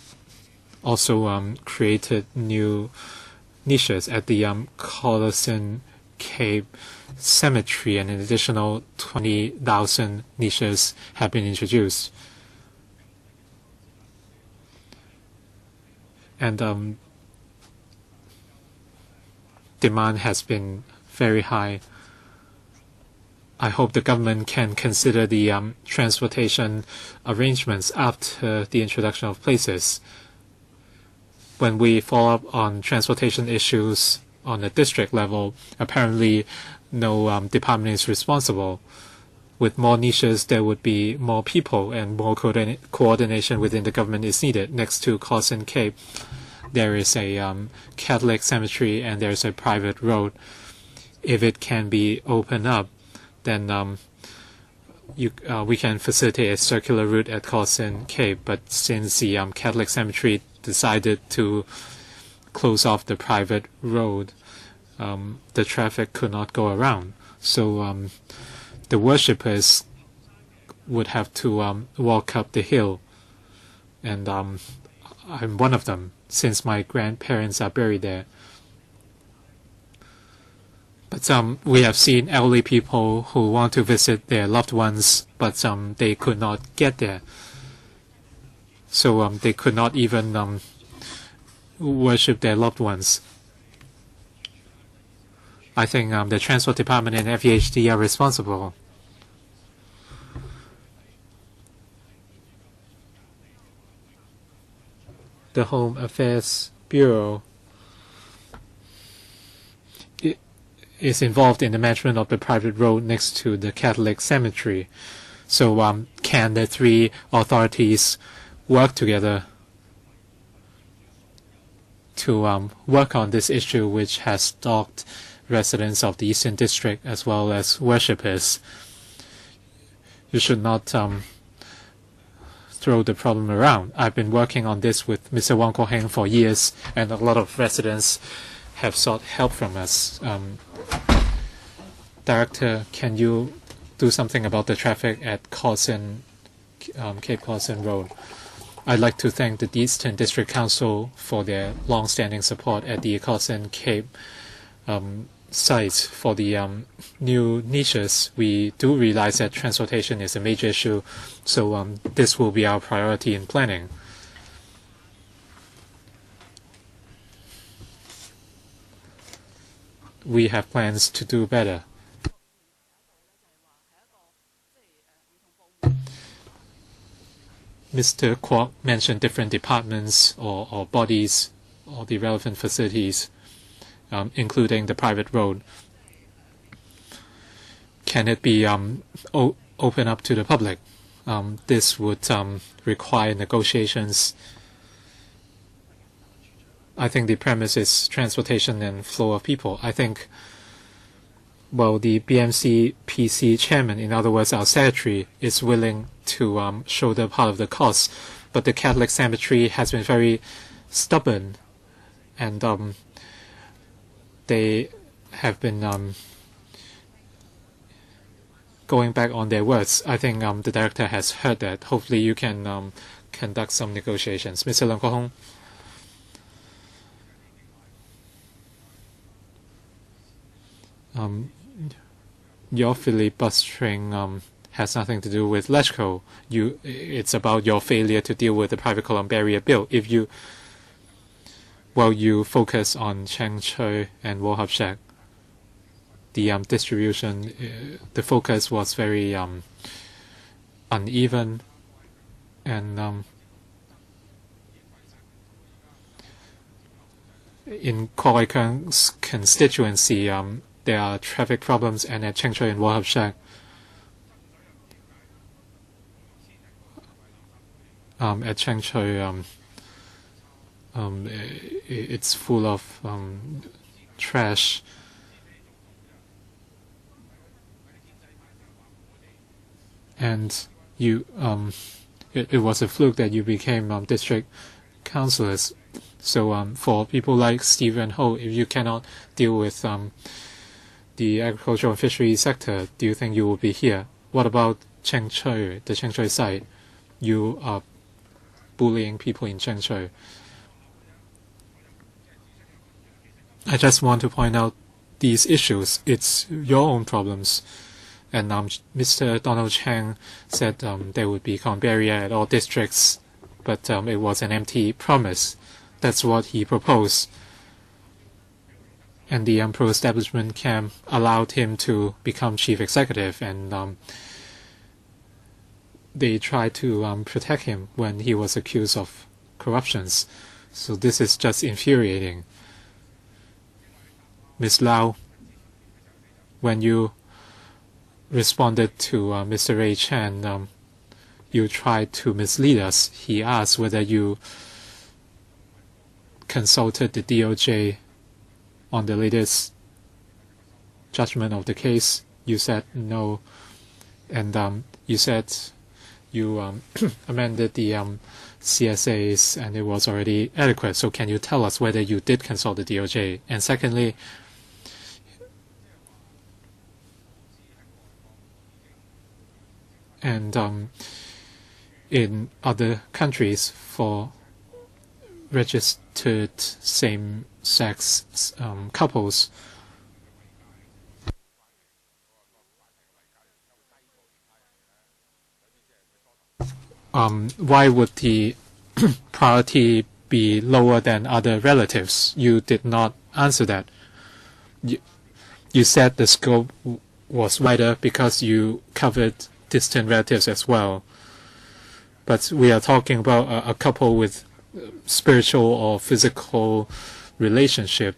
also created new niches at the Collison Cape Cemetery, and an additional 20,000 niches have been introduced. And demand has been very high. I hope the government can consider the transportation arrangements after the introduction of places. When we follow up on transportation issues on the district level, apparently no department is responsible. With more niches, there would be more people, and more coordination within the government is needed. Next to Collison Cape, there is a Catholic cemetery and there is a private road. If it can be opened up, then we can facilitate a circular route at Collison Cape. But since the Catholic cemetery decided to close off the private road, the traffic could not go around. So the worshippers would have to walk up the hill, and I'm one of them, since my grandparents are buried there. But we have seen elderly people who want to visit their loved ones, but they could not get there. So they could not even worship their loved ones. I think the Transport Department and FEHD are responsible. The Home Affairs Bureau is involved in the management of the private road next to the Catholic cemetery. So can the three authorities work together to work on this issue, which has stalked residents of the Eastern District as well as worshippers? You should not throw the problem around. I've been working on this with Mr. Wong Kwok-kin for years, and a lot of residents have sought help from us. Director, can you do something about the traffic at Collison, Cape Collison Road? I'd like to thank the Eastern District Council for their long-standing support at the Collison Cape site for the new niches. We do realize that transportation is a major issue, so this will be our priority in planning. We have plans to do better. Mr. Kwok mentioned different departments or bodies or the relevant facilities, including the private road. Can it be open up to the public? This would require negotiations. I think the premise is transportation and flow of people. I think, well, the BMC PC chairman, in other words, our secretary, is willing to shoulder part of the cost, but the Catholic cemetery has been very stubborn, and they have been going back on their words. I think the director has heard that. Hopefully you can conduct some negotiations. Mr. Leung Kwok-hung. Your filibustering has nothing to do with LegCo. It's about your failure to deal with the private column barrier bill. If you focus on Cheng Choi and Wo Hap Shek, the distribution, the focus was very uneven, and in Kwok Wai-keung's constituency, there are traffic problems, and at Cheng Choi and Wo Hap Shek, at Cheng Choi, it's full of trash. And it was a fluke that you became district councillors. So for people like Stephen Ho, if you cannot deal with the agricultural and fishery sector, do you think you will be here? What about Cheng Choi, the Cheng Choi site? You are bullying people in Cheng Choi. I just want to point out these issues. It's your own problems. And Mr. Donald Chang said there would be column barrier at all districts, but it was an empty promise. That's what he proposed. And the pro-establishment camp allowed him to become chief executive, and they tried to protect him when he was accused of corruptions. So this is just infuriating. Ms. Lau, when you responded to Mr. Ray Chan, you tried to mislead us. He asked whether you consulted the DOJ on the latest judgment of the case. You said no, and you said you amended the CSAs and it was already adequate. So can you tell us whether you did consult the DOJ? And secondly, and in other countries for registered same-sex couples, why would the priority be lower than other relatives? You did not answer that. You said the scope was wider because you covered distant relatives as well. But we are talking about a couple with spiritual or physical relationship.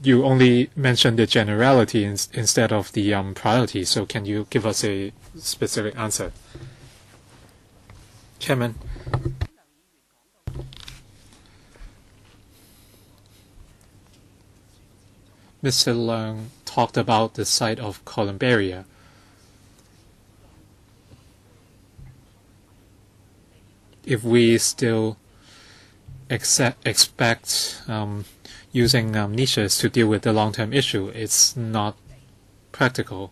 You only mentioned the generality instead of the priority. So can you give us a specific answer? Chairman. Mr. Leung talked about the site of Columbia. If we still expect using niches to deal with the long-term issue, it's not practical.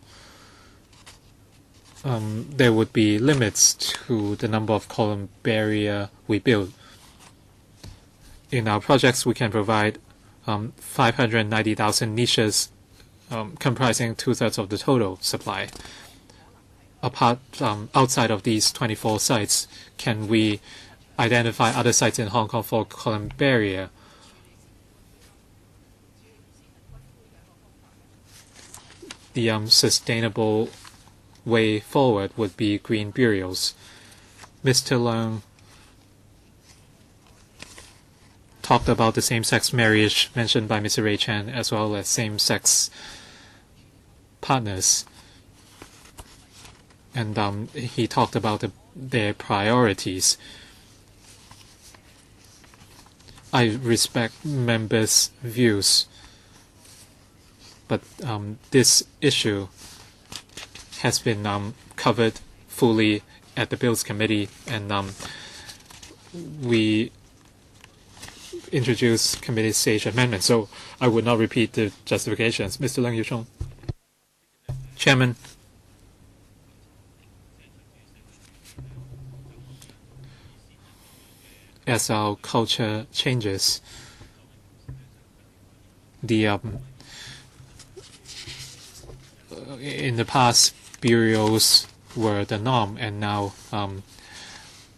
There would be limits to the number of column barrier we build. In our projects, we can provide 590,000 niches, comprising 2/3 of the total supply. Apart outside of these 24 sites, can we identify other sites in Hong Kong for column barrier? The sustainable way forward would be green burials. Mr. Leung talked about the same-sex marriage mentioned by Mr. Ray Chan, as well as same-sex partners. And he talked about their priorities. I respect members' views, but this issue has been covered fully at the Bills Committee, and we introduced committee stage amendments. So I would not repeat the justifications. Mr. Leung Yiu-chung. Chairman. As our culture changes, in the past, burials were the norm, and now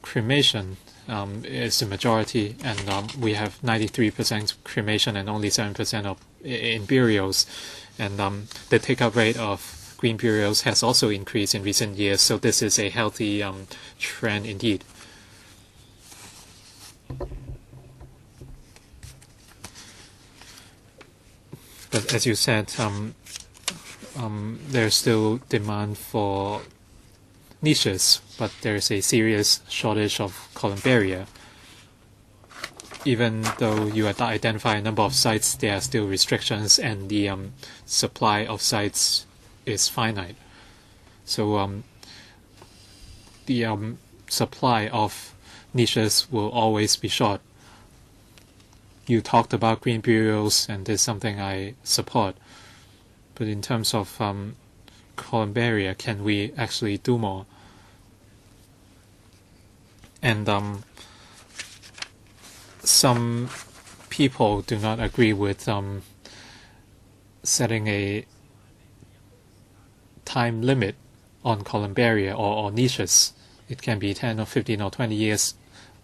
cremation is the majority, and we have 93% cremation and only 7% in burials, and the take-up rate of green burials has also increased in recent years. So this is a healthy trend indeed. But as you said, there's still demand for niches, but there's a serious shortage of column barrier. Even though you identify a number of sites, there are still restrictions, and the supply of sites is finite. So the supply of niches will always be short. You talked about green burials, and this is something I support. But in terms of column barrier, can we actually do more? And some people do not agree with setting a time limit on columbaria or niches. It can be 10 or 15 or 20 years,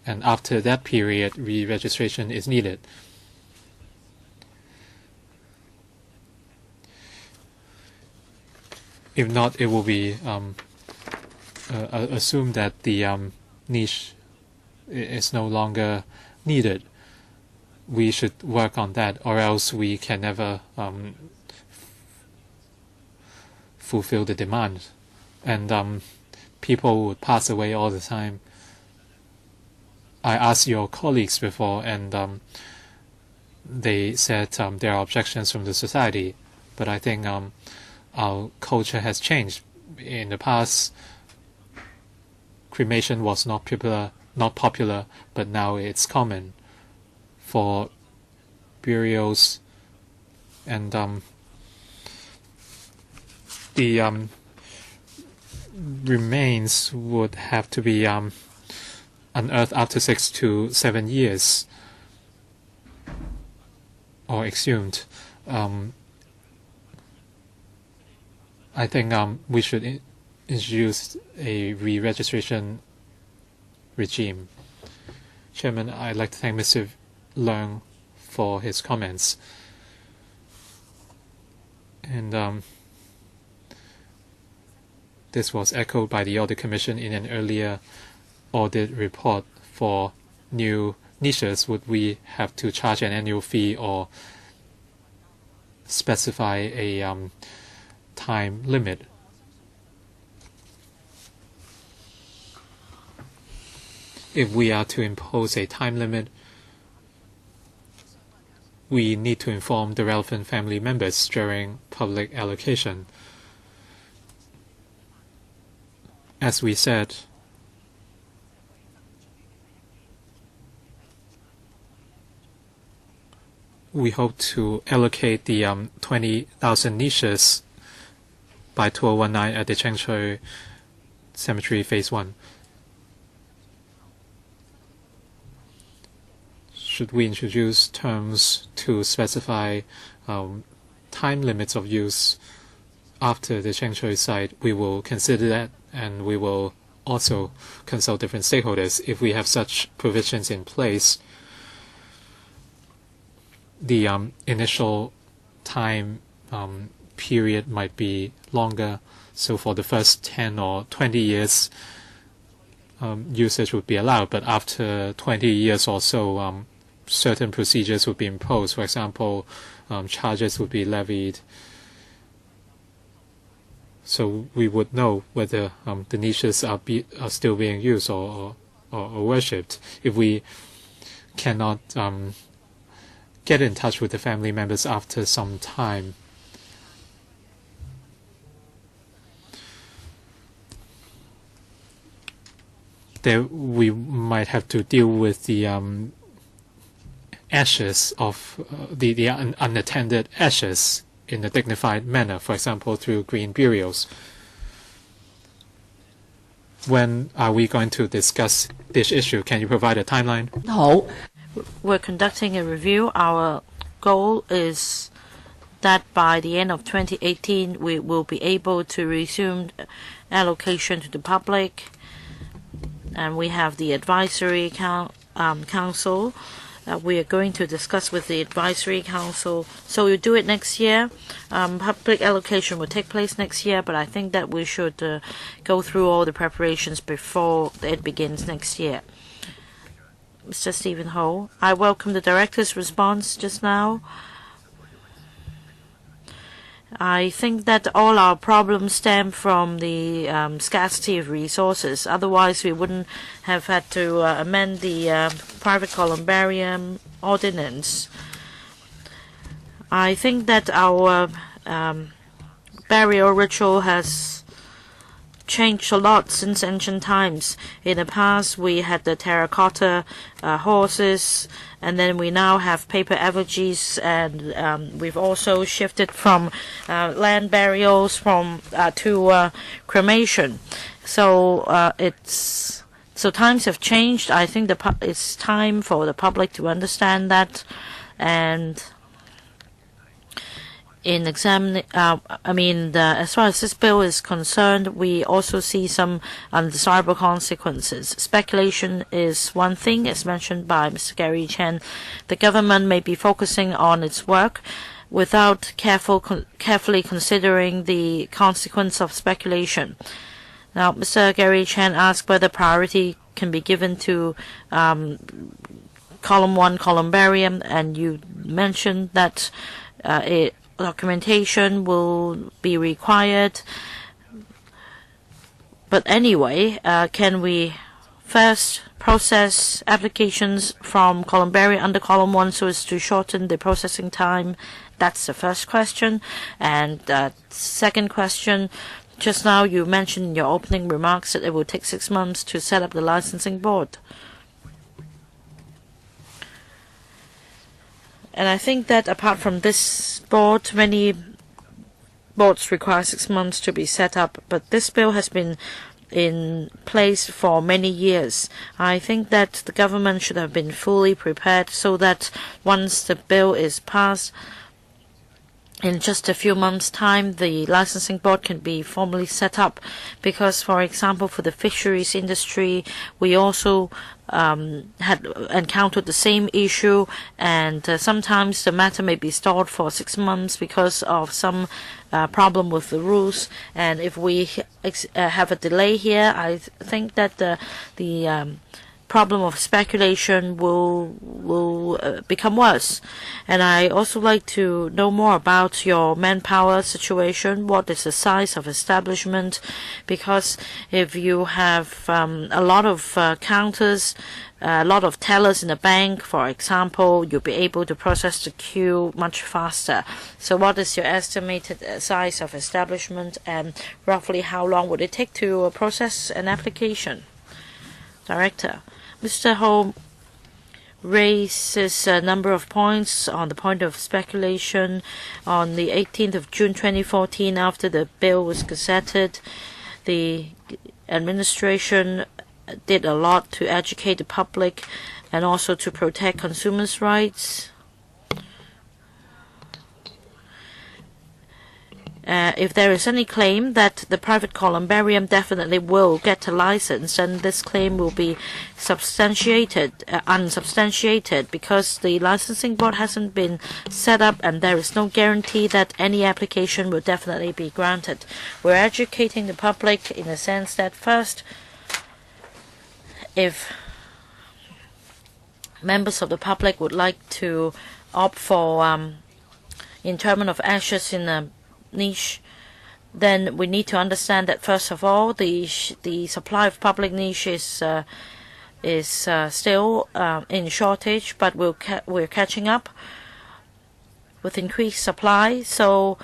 and after that period, re-registration is needed. If not, it will be assumed that the niche is no longer needed. We should work on that, or else we can never fulfill the demand, and people would pass away all the time. I asked your colleagues before, and they said there are objections from the society, but I think our culture has changed. In the past, cremation was not popular, but now it's common for burials, and the remains would have to be unearthed after 6 to 7 years or exhumed. I think we should introduce a re-registration regime. Chairman, I'd like to thank Mr. Leung for his comments. And this was echoed by the Audit Commission in an earlier audit report. For new niches, would we have to charge an annual fee or specify a time limit? If we are to impose a time limit, we need to inform the relevant family members during public allocation. As we said, we hope to allocate the 20,000 niches by 2019 at the Chengchoi Cemetery Phase 1. Should we introduce terms to specify time limits of use after the Chengchoi site? We will consider that, and we will also consult different stakeholders. If we have such provisions in place, the initial time period might be longer. So for the first 10 or 20 years, usage would be allowed, but after 20 years or so, certain procedures would be imposed. For example, charges would be levied. So we would know whether the niches are still being used or worshipped. If we cannot get in touch with the family members after some time, we might have to deal with the ashes of the unattended ashes in a dignified manner, for example, through green burials. When are we going to discuss this issue? Can you provide a timeline? No. We're conducting a review. Our goal is that by the end of 2018, we will be able to resume allocation to the public. And we have the advisory council. We are going to discuss with the advisory council. So we'll do it next year. Public allocation will take place next year, but I think that we should go through all the preparations before it begins next year. Mr. Stephen Ho, I welcome the director's response just now. I think that all our problems stem from the scarcity of resources. Otherwise, we wouldn't have had to amend the private columbarium ordinance. I think that our burial ritual has changed a lot since ancient times. In the past, we had the terracotta horses, and then we now have paper effigies, and we've also shifted from land burials to cremation. So times have changed. I think it's time for the public to understand that And as far as this bill is concerned, we also see some undesirable consequences. Speculation is one thing, as mentioned by Mr. Gary Chen. The government may be focusing on its work without carefully considering the consequence of speculation. Now, Mr. Gary Chen asked whether priority can be given to column 1 columbarium, and you mentioned that documentation will be required. But anyway, can we first process applications from columbarium under column 1 so as to shorten the processing time? That's the first question. And second question, just now you mentioned in your opening remarks that it will take 6 months to set up the licensing board. And I think that apart from this board, many boards require 6 months to be set up, but this bill has been in place for many years. I think that the government should have been fully prepared so that once the bill is passed, in just a few months' time, the licensing board can be formally set up. Because, for example, for the fisheries industry, we also had encountered the same issue, and sometimes the matter may be stalled for 6 months because of some problem with the rules. And if we have a delay here, I think that the problem of speculation will become worse. And I also like to know more about your manpower situation. What is the size of establishment? Because if you have a lot of counters, a lot of tellers in the bank, for example, you'll be able to process the queue much faster. So what is your estimated size of establishment, and roughly how long would it take to process an application? Director. Mr. Ho raises a number of points on the point of speculation. On the 18th of June 2014, after the bill was gazetted, the administration did a lot to educate the public and also to protect consumers' rights. If there is any claim that the private columbarium definitely will get a license, then this claim will be unsubstantiated, because the licensing board hasn't been set up and there is no guarantee that any application will definitely be granted. We're educating the public in the sense that first, if members of the public would like to opt for interment of ashes in a niche, then we need to understand that first of all, the supply of public niche is still in shortage, but we're catching up with increased supply. So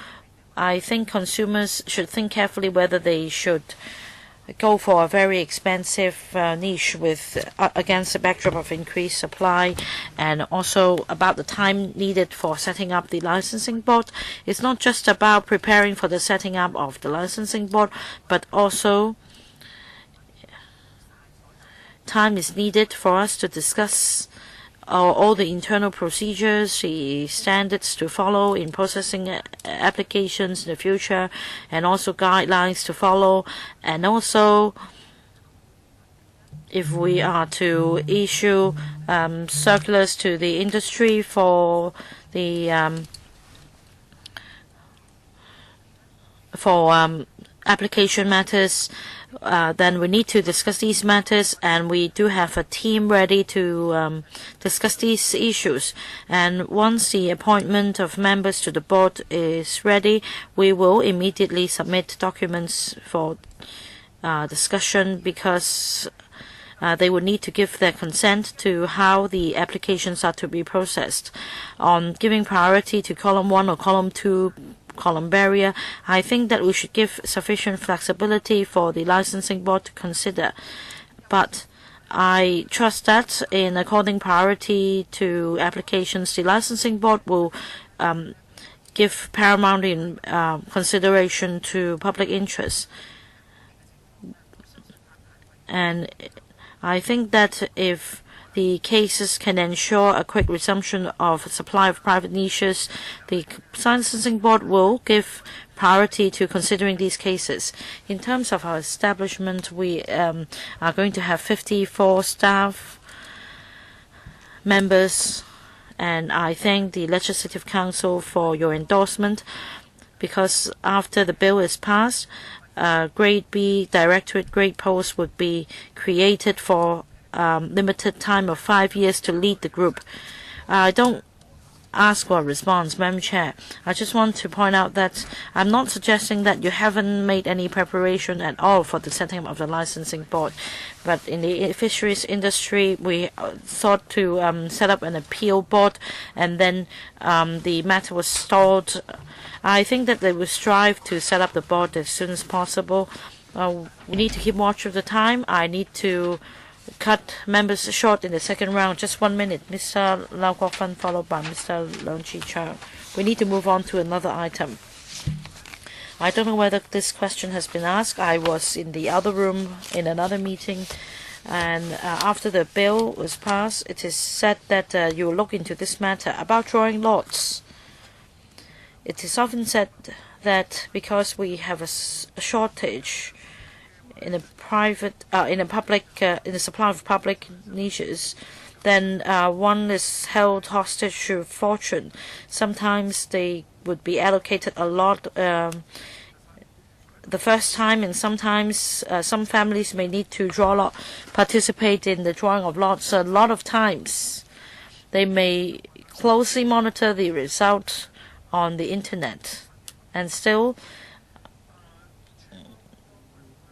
I think consumers should think carefully whether they should go for a very expensive niche with against the backdrop of increased supply, and also about the time needed for setting up the licensing board. It's not just about preparing for the setting up of the licensing board, but also time is needed for us to discuss all the internal procedures, the standards to follow in processing applications in the future, and also guidelines to follow. And also, if we are to issue circulars to the industry for the application matters, then we need to discuss these matters, and we do have a team ready to discuss these issues. And once the appointment of members to the board is ready, we will immediately submit documents for discussion, because they will need to give their consent to how the applications are to be processed. On giving priority to column 1 or column 2 columbaria, I think that we should give sufficient flexibility for the licensing board to consider. But I trust that in according priority to applications, the licensing board will give paramount consideration to public interest. And I think that if the cases can ensure a quick resumption of supply of private niches, the licensing board will give priority to considering these cases. In terms of our establishment, we are going to have 54 staff members, and I thank the Legislative Council for your endorsement, because after the bill is passed, Grade B Directorate grade post would be created for limited time of 5 years to lead the group. I don't ask for a response, Madam Chair. I just want to point out that I'm not suggesting that you haven't made any preparation at all for the setting up of the licensing board. But in the fisheries industry, we thought to set up an appeal board, and then the matter was stalled. I think that they will strive to set up the board as soon as possible. We need to keep watch of the time. I need to cut members short in the second round. Just 1 minute. Mr. Lau Kwok-kin followed by Mr. Leung Chi-chung. We need to move on to another item. I don't know whether this question has been asked. I was in the other room in another meeting, and after the bill was passed, it is said that you will look into this matter about drawing lots. It is often said that because we have a shortage in the supply of public niches, then one is held hostage to fortune. Sometimes they would be allocated a lot the first time, and sometimes some families may need to participate in the drawing of lots a lot of times. They may closely monitor the result on the internet, and still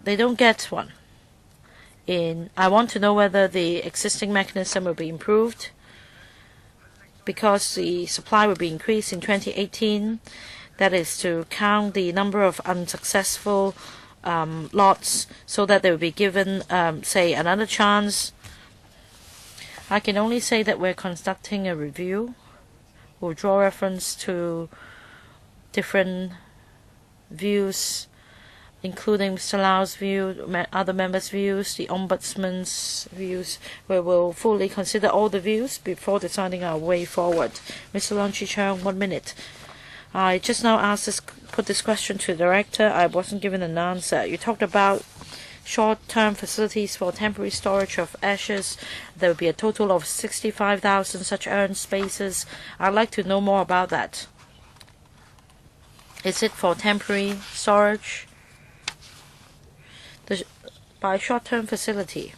they don't get one. I want to know whether the existing mechanism will be improved, because the supply will be increased in 2018. That is to count the number of unsuccessful lots, so that they will be given, say, another chance. I can only say that we're conducting a review. We'll draw reference to different views, including Mr. Lau's view, other members' views, the Ombudsman's views. We will fully consider all the views before deciding our way forward. Mr. Leung Chi-chung, 1 minute. I just now put this question to the Director. I wasn't given an answer. You talked about short-term facilities for temporary storage of ashes. There will be a total of 65,000 such urn spaces. I'd like to know more about that. Is it for temporary storage? By short-term facility,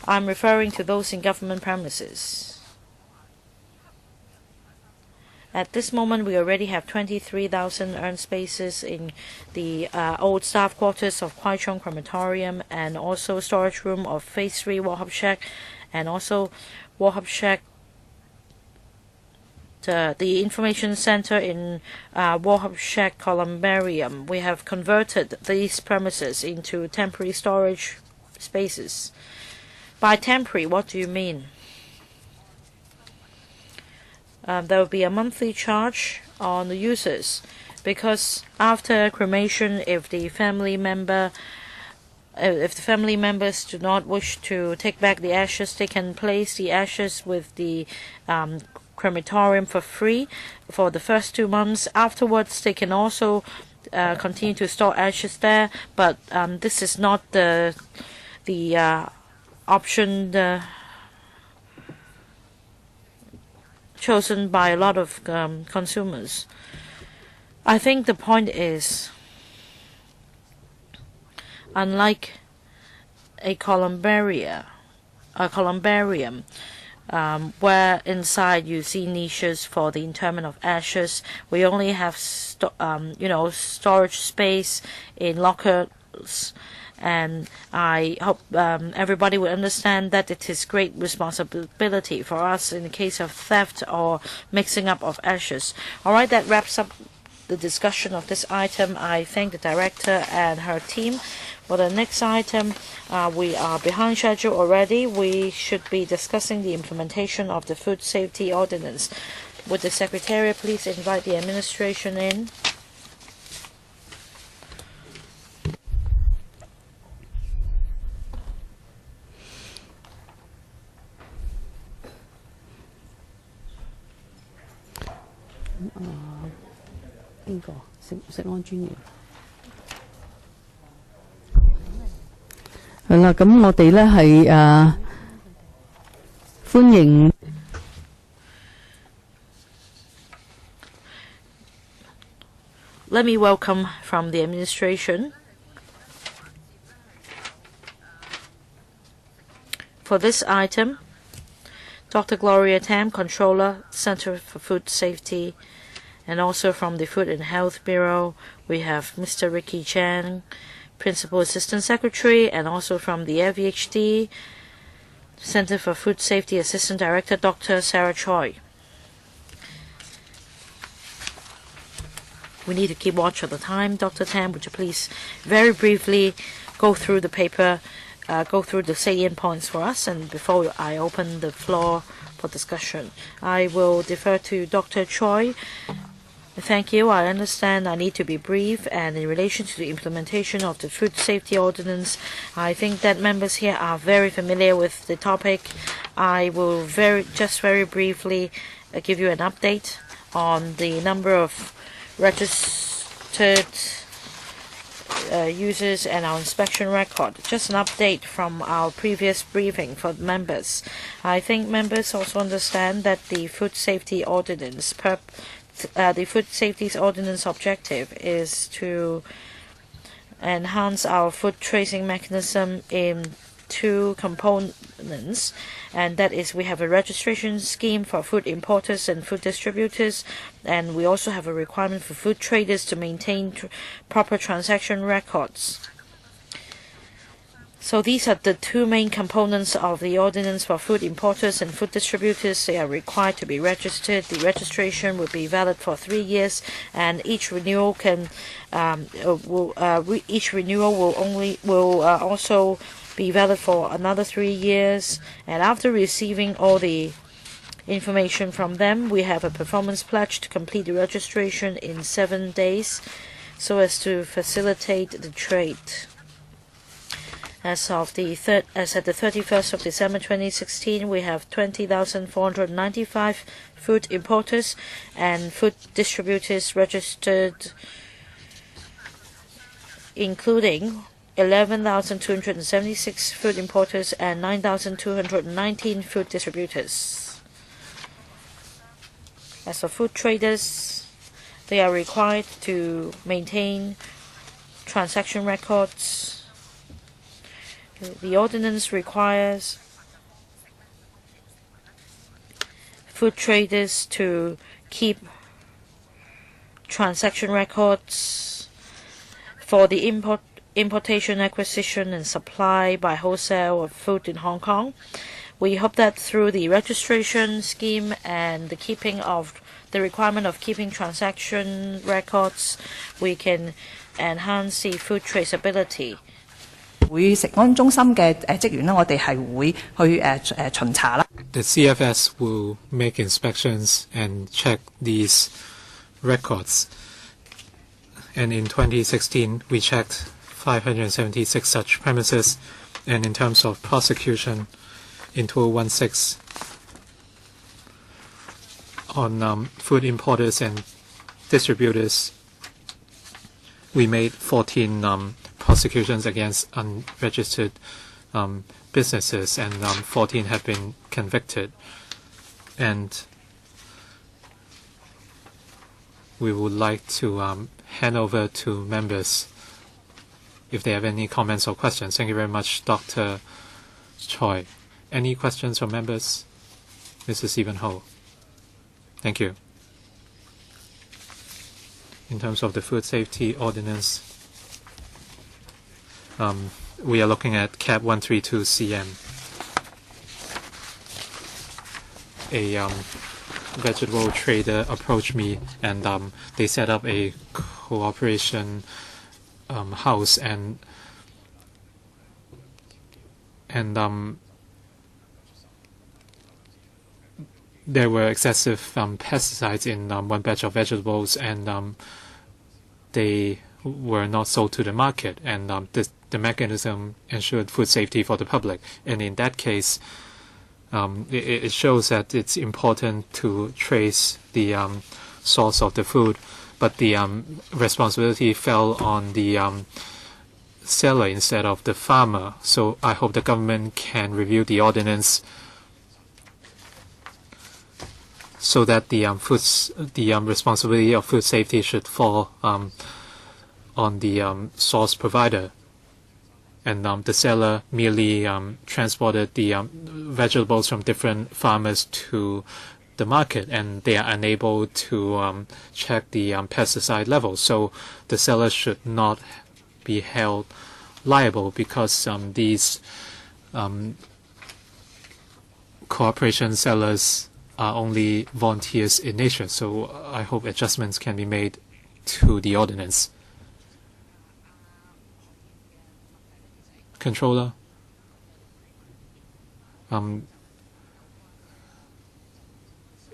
I'm referring to those in government premises. At this moment, we already have 23,000 urn spaces in the old staff quarters of Kwai Chung Crematorium, and also storage room of Phase 3 Warhop Shack, and also Warhop Shack, the information center in Warhop Shack Columbarium. We have converted these premises into temporary storage spaces. By temporary, what do you mean? There will be a monthly charge on the users, because after cremation, if the family members do not wish to take back the ashes, they can place the ashes with the crematorium for free for the first 2 months. Afterwards, they can also continue to store ashes there, but this is not the option chosen by a lot of consumers. I think the point is, unlike a columbarium, where inside you see niches for the interment of ashes, we only have storage space in lockers, and I hope everybody will understand that it is great responsibility for us in the case of theft or mixing up of ashes. All right, that wraps up the discussion of this item. I thank the Director and her team. For the next item, we are behind schedule already. We should be discussing the implementation of the Food Safety Ordinance. Would the Secretariat please invite the administration in? 邊個食安專員？係啦，咁我哋咧係歡迎。Let me welcome from the administration. For this item, Dr. Gloria Tam, Controller, Center for Food Safety, and also from the Food and Health Bureau, we have Mr. Ricky Chan, Principal Assistant Secretary, and also from the FVHD, Center for Food Safety Assistant Director, Dr. Sarah Choi. We need to keep watch of the time. Dr. Tam, would you please very briefly go through the paper, go through the salient points for us, and before I open the floor for discussion. I will defer to Dr. Choi. Thank you. I understand I need to be brief, and in relation to the implementation of the Food Safety Ordinance, I think that members here are very familiar with the topic. I will very briefly give you an update on the number of registered users and our inspection record. Just an update from our previous briefing for members. I think members also understand that the Food Safety Ordinance objective is to enhance our food tracing mechanism in two components, and that is we have a registration scheme for food importers and food distributors, and we also have a requirement for food traders to maintain proper transaction records. So these are the two main components of the ordinance. For food importers and food distributors, they are required to be registered. The registration will be valid for 3 years, and each renewal will also be valid for another 3 years. And after receiving all the information from them, we have a performance pledge to complete the registration in 7 days so as to facilitate the trade. As at the 31st of December 2016, we have 20,495 food importers and food distributors registered, including 11,276 food importers and 9,219 food distributors. As for food traders, they are required to maintain transaction records. The ordinance requires food traders to keep transaction records for the importation, acquisition, and supply by wholesale of food in Hong Kong. We hope that through the registration scheme and the requirement of keeping transaction records, we can enhance the food traceability. 會食安中心嘅職員呢，我哋係會去巡查啦。The CFS will make inspections and check these records. And in 2016, we checked 576 such premises. And in terms of prosecution, in 2016, on food importers and distributors, we made 14 prosecutions against unregistered businesses, and 14 have been convicted. And we would like to hand over to members if they have any comments or questions. Thank you very much, Dr. Choi. Any questions from members? Mr. Stephen Ho. Thank you. In terms of the food safety ordinance, we are looking at CAP 132 CM. A vegetable trader approached me, and they set up a cooperation house, and there were excessive pesticides in one batch of vegetables, and they were not sold to the market, and the mechanism ensured food safety for the public. And in that case, it shows that it's important to trace the source of the food, but the responsibility fell on the seller instead of the farmer. So I hope the government can review the ordinance so that the responsibility of food safety should fall on the source provider, and the seller merely transported the vegetables from different farmers to the market, and they are unable to check the pesticide levels. So the seller should not be held liable because these cooperation sellers are only volunteers in nature. So I hope adjustments can be made to the ordinance. Controller,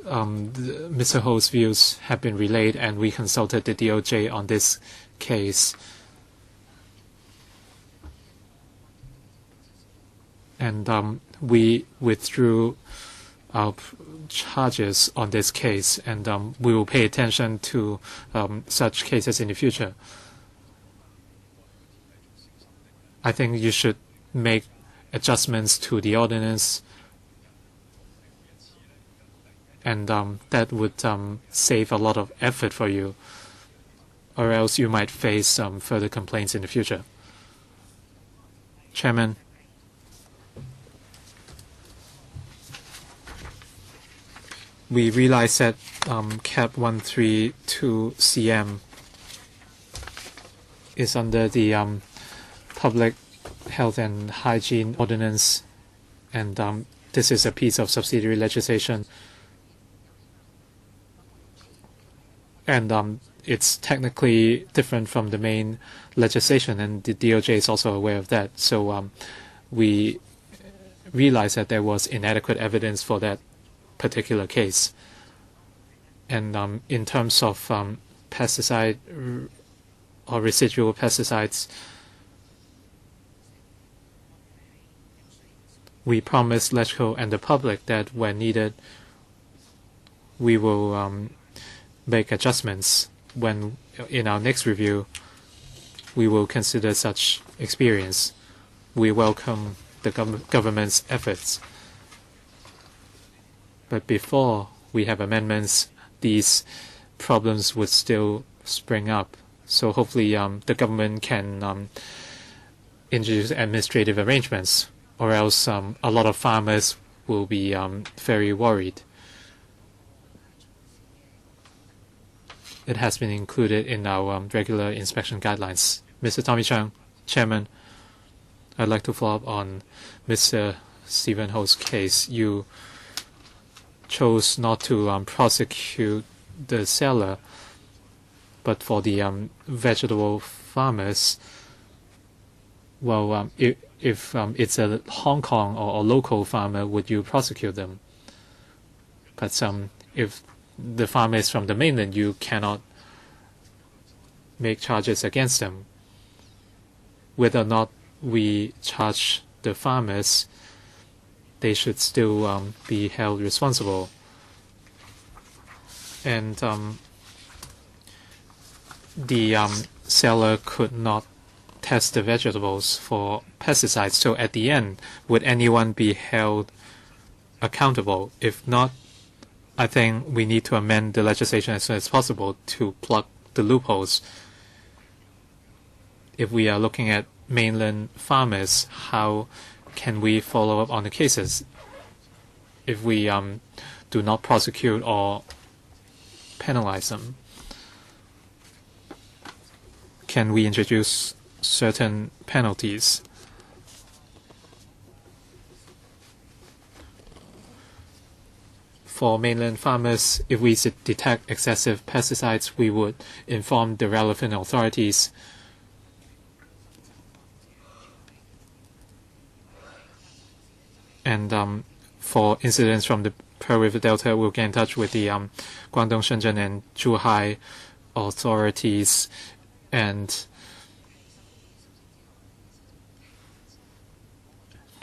Mr. Ho's views have been relayed, and we consulted the DOJ on this case. And we withdrew our charges on this case, and we will pay attention to such cases in the future. I think you should make adjustments to the ordinance, and that would save a lot of effort for you, or else you might face some further complaints in the future. Chairman, we realize that Cap 132 CM is under the Public Health and Hygiene Ordinance, and this is a piece of subsidiary legislation, and it's technically different from the main legislation, and the DOJ is also aware of that. So we realized that there was inadequate evidence for that particular case. And in terms of pesticide or residual pesticides, we promised LegCo and the public that when needed, we will make adjustments. When in our next review, we will consider such experience. We welcome the government's efforts. But before we have amendments, these problems would still spring up. So hopefully the government can introduce administrative arrangements, or else a lot of farmers will be very worried. It has been included in our regular inspection guidelines. Mr. Tommy Chung, Chairman, I'd like to follow up on Mr. Stephen Ho's case. You chose not to prosecute the seller, but for the vegetable farmers, well, if it's a Hong Kong or local farmer, would you prosecute them? But if the farmer is from the mainland, you cannot make charges against them. Whether or not we charge the farmers, they should still be held responsible. And the seller could not test the vegetables for pesticides. So at the end, would anyone be held accountable? If not, I think we need to amend the legislation as soon as possible to plug the loopholes. If we are looking at mainland farmers, how can we follow up on the cases? If we do not prosecute or penalize them, can we introduce certain penalties? For mainland farmers, if we detect excessive pesticides, we would inform the relevant authorities. And for incidents from the Pearl River Delta, we'll get in touch with the Guangdong, Shenzhen, and Zhuhai authorities, and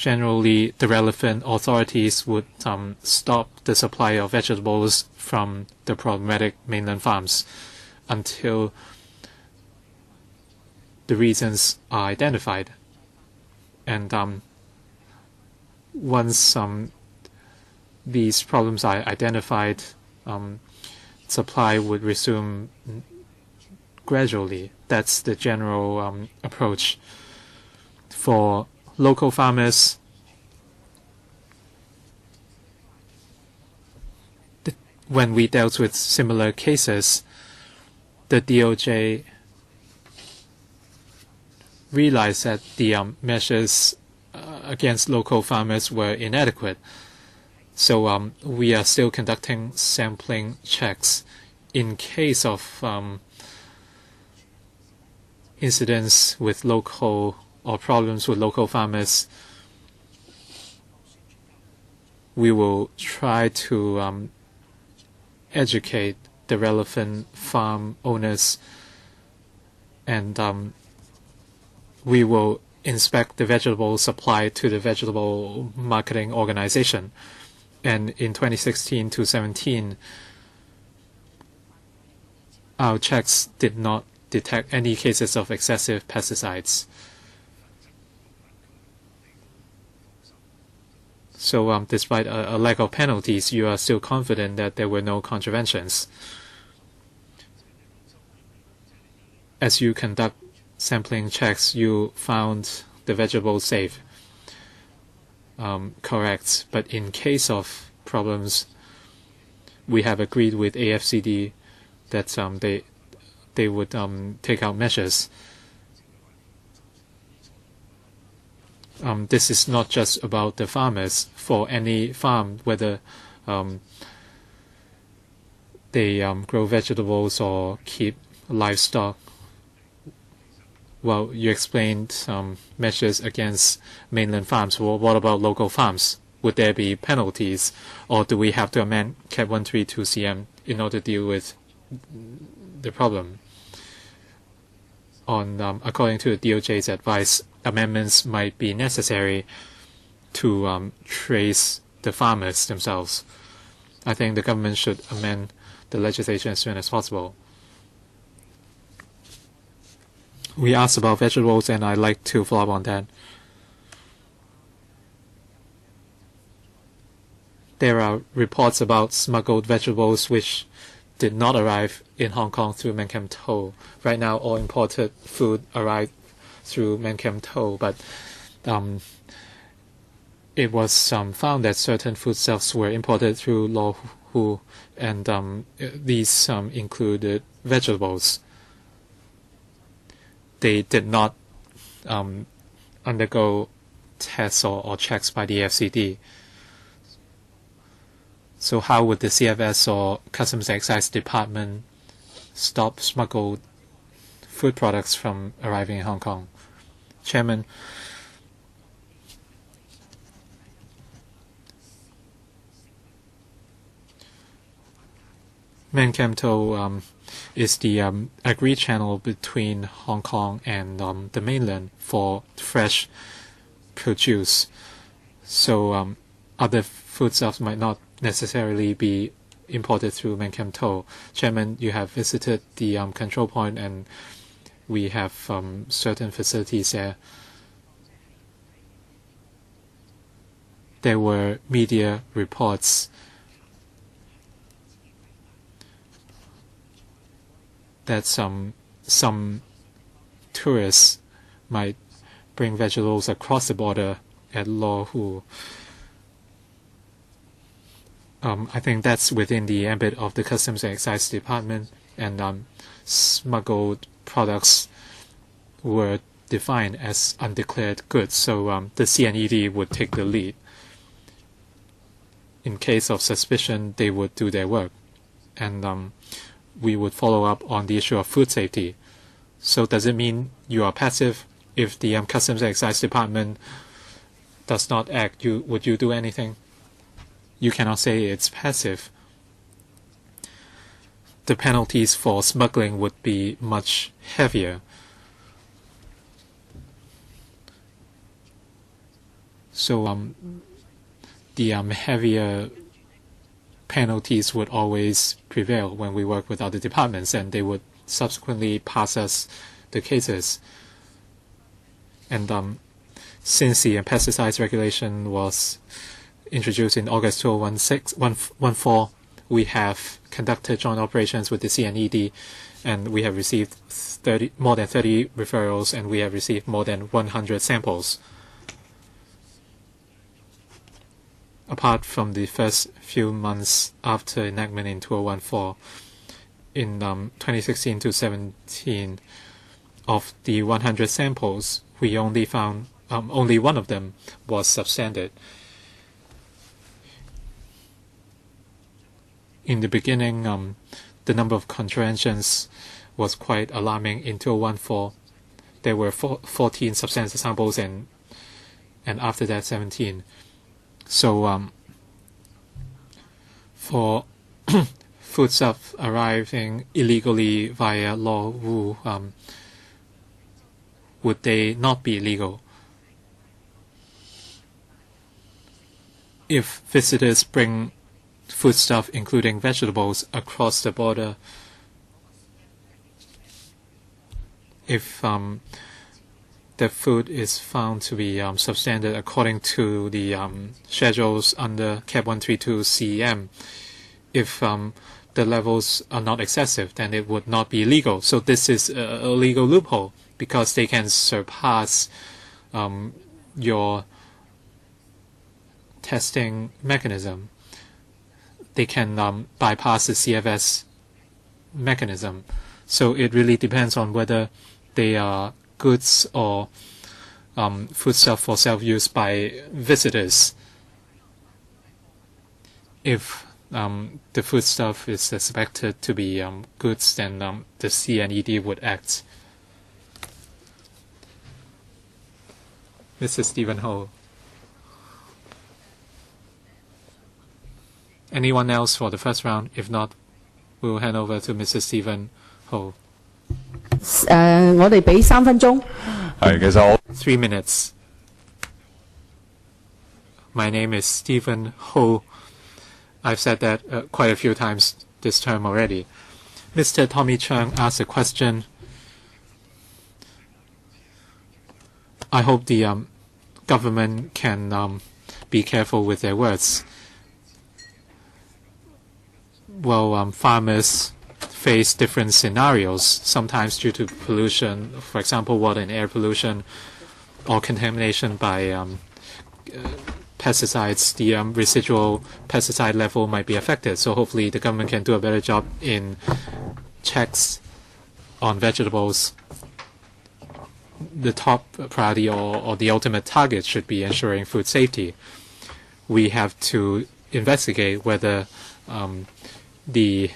generally the relevant authorities would stop the supply of vegetables from the problematic mainland farms until the reasons are identified. And once these problems are identified, supply would resume gradually. That's the general approach. For local farmers, when we dealt with similar cases, the DOJ realized that the measures against local farmers were inadequate. So we are still conducting sampling checks in case of incidents with local or problems with local farmers. We will try to educate the relevant farm owners, and we will inspect the vegetable supply to the vegetable marketing organization. And in 2016 to 17, our checks did not detect any cases of excessive pesticides. So despite a lack of penalties, you are still confident that there were no contraventions. As you conduct sampling checks, you found the vegetables safe. Correct. But in case of problems, we have agreed with AFCD that they would take out measures. This is not just about the farmers. For any farm, whether they grow vegetables or keep livestock, well, you explained measures against mainland farms. Well, what about local farms? Would there be penalties, or do we have to amend CAP 132 CM in order to deal with the problem? According to the DOJ's advice, amendments might be necessary to trace the farmers themselves. I think the government should amend the legislation as soon as possible. We asked about vegetables, and I'd like to follow up on that. There are reports about smuggled vegetables which did not arrive in Hong Kong through Mankamto. Right now, all imported food arrived through Mankamto, but it was found that certain foodstuffs were imported through Lo Hu, and these included vegetables. They did not undergo tests or checks by the FCD. So how would the CFS or Customs and Excise Department stop smuggled food products from arriving in Hong Kong? Chairman, Mankamto is the agreed channel between Hong Kong and the mainland for fresh produce. So other foodstuffs might not necessarily be imported through Mankamto. Chairman, you have visited the control point, and we have certain facilities there. There were media reports that some tourists might bring vegetables across the border at Lo Hu. I think that's within the ambit of the Customs and Excise Department, and smuggled products were defined as undeclared goods, so the CNED would take the lead. In case of suspicion, they would do their work, and we would follow up on the issue of food safety. So does it mean you are passive? If the Customs and Excise Department does not act, would you do anything? You cannot say it's passive. The penalties for smuggling would be much heavier. So the heavier penalties would always prevail when we work with other departments, and they would subsequently pass us the cases. And since the pesticides regulation was introduced in August 2014, we have conducted joint operations with the CNED, and we have received more than 30 referrals, and we have received more than 100 samples. Apart from the first few months after enactment in 2014, in 2016 to 17, of the 100 samples, we only found only one of them was substandard. In the beginning, the number of contraventions was quite alarming. In 2014, there were 14 substandard samples, and after that 17. So for foodstuff arriving illegally via Law Wu, would they not be illegal? If visitors bring foodstuff, including vegetables, across the border, if the food is found to be substandard according to the schedules under CAP 132 CEM, if the levels are not excessive, then it would not be illegal. So this is a legal loophole, because they can surpass your testing mechanism. They can bypass the CFS mechanism. So it really depends on whether they are goods or foodstuff for self-use by visitors. If the foodstuff is suspected to be goods, then the CNED would act. Mr. Stephen Ho. Anyone else for the first round? If not, we'll hand over to Mr. Stephen Ho. 我哋俾3分鐘。係，其實我 3 minutes. My name is Stephen Ho. I've said that quite a few times this term already. Mr. Tommy Chung asked a question. I hope the government can be careful with their words. Well, farmers face different scenarios, sometimes due to pollution, for example, water and air pollution, or contamination by pesticides. The residual pesticide level might be affected. So hopefully the government can do a better job in checks on vegetables. The top priority or the ultimate target should be ensuring food safety. We have to investigate whether the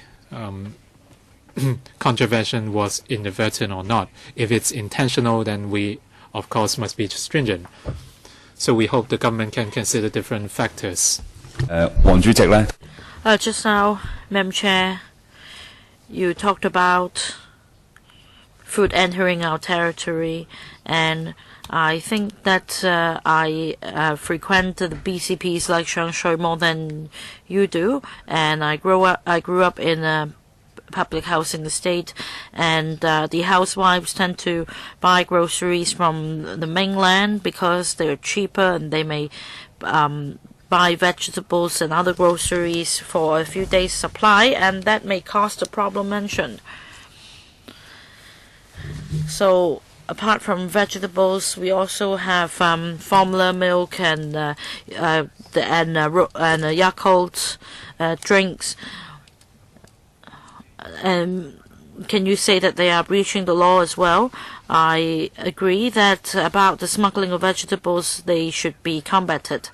contravention was inadvertent or not. If it's intentional, then we, of course, must be stringent. So we hope the government can consider different factors. 黃主席呢 Just now, Madam Chair, you talked about food entering our territory, and I think that I frequent the BCPs like Shangshui more than you do, and I grew up in a public house in the state, and the housewives tend to buy groceries from the mainland because they're cheaper, and they may buy vegetables and other groceries for a few days' supply, and that may cause the problem mentioned. So apart from vegetables, we also have formula milk and Yakult drinks. Can you say that they are breaching the law as well? I agree that about the smuggling of vegetables, they should be combated.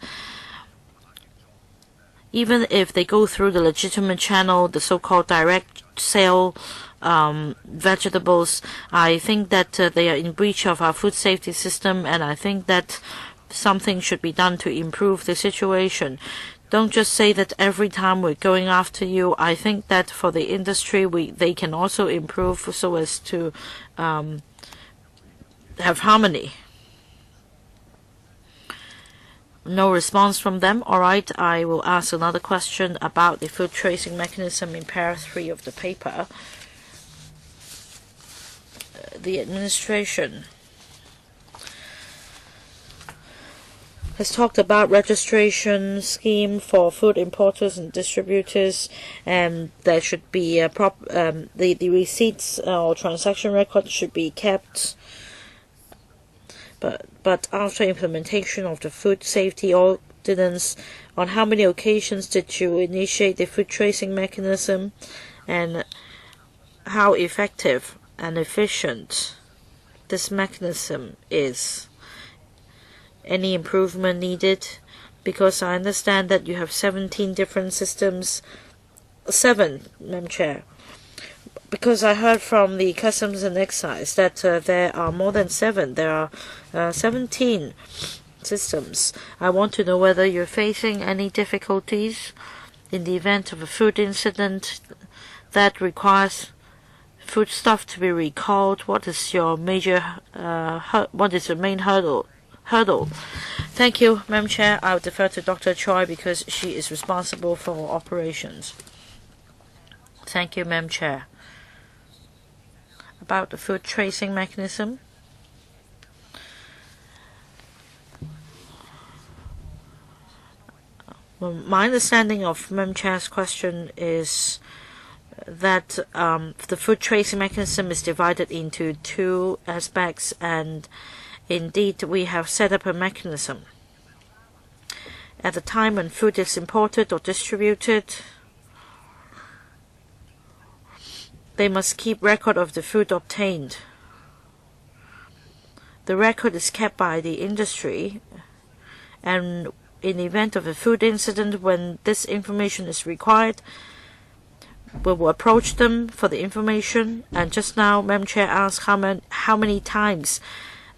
Even if they go through the legitimate channel, the so-called direct sale vegetables, I think that they are in breach of our food safety system, and I think that something should be done to improve the situation. Don't just say that every time we're going after you. I think that for the industry, they can also improve so as to have harmony. No response from them. All right, I will ask another question about the food tracing mechanism in para 3 of the paper. The administration has talked about registration scheme for food importers and distributors, and there should be a the receipts or transaction records should be kept. But after implementation of the food safety ordinance, on how many occasions did you initiate the food tracing mechanism, and how effective and efficient this mechanism is? Any improvement needed? Because I understand that you have 17 different systems. 7, Madam Chair. Because I heard from the Customs and Excise that there are more than 7. There are 17 systems. I want to know whether you're facing any difficulties in the event of a food incident that requires foodstuff to be recalled. What is your major? What is your main hurdle? Thank you, Madam Chair. I'll defer to Dr. Choi because she is responsible for operations. Thank you, Madam Chair. About the food tracing mechanism. Well, my understanding of Madam Chair's question is that the food tracing mechanism is divided into 2 aspects, and indeed we have set up a mechanism. At the time when food is imported or distributed, they must keep record of the food obtained. The record is kept by the industry, and in the event of a food incident when this information is required, we will approach them for the information. And just now, Madam Chair asked how many times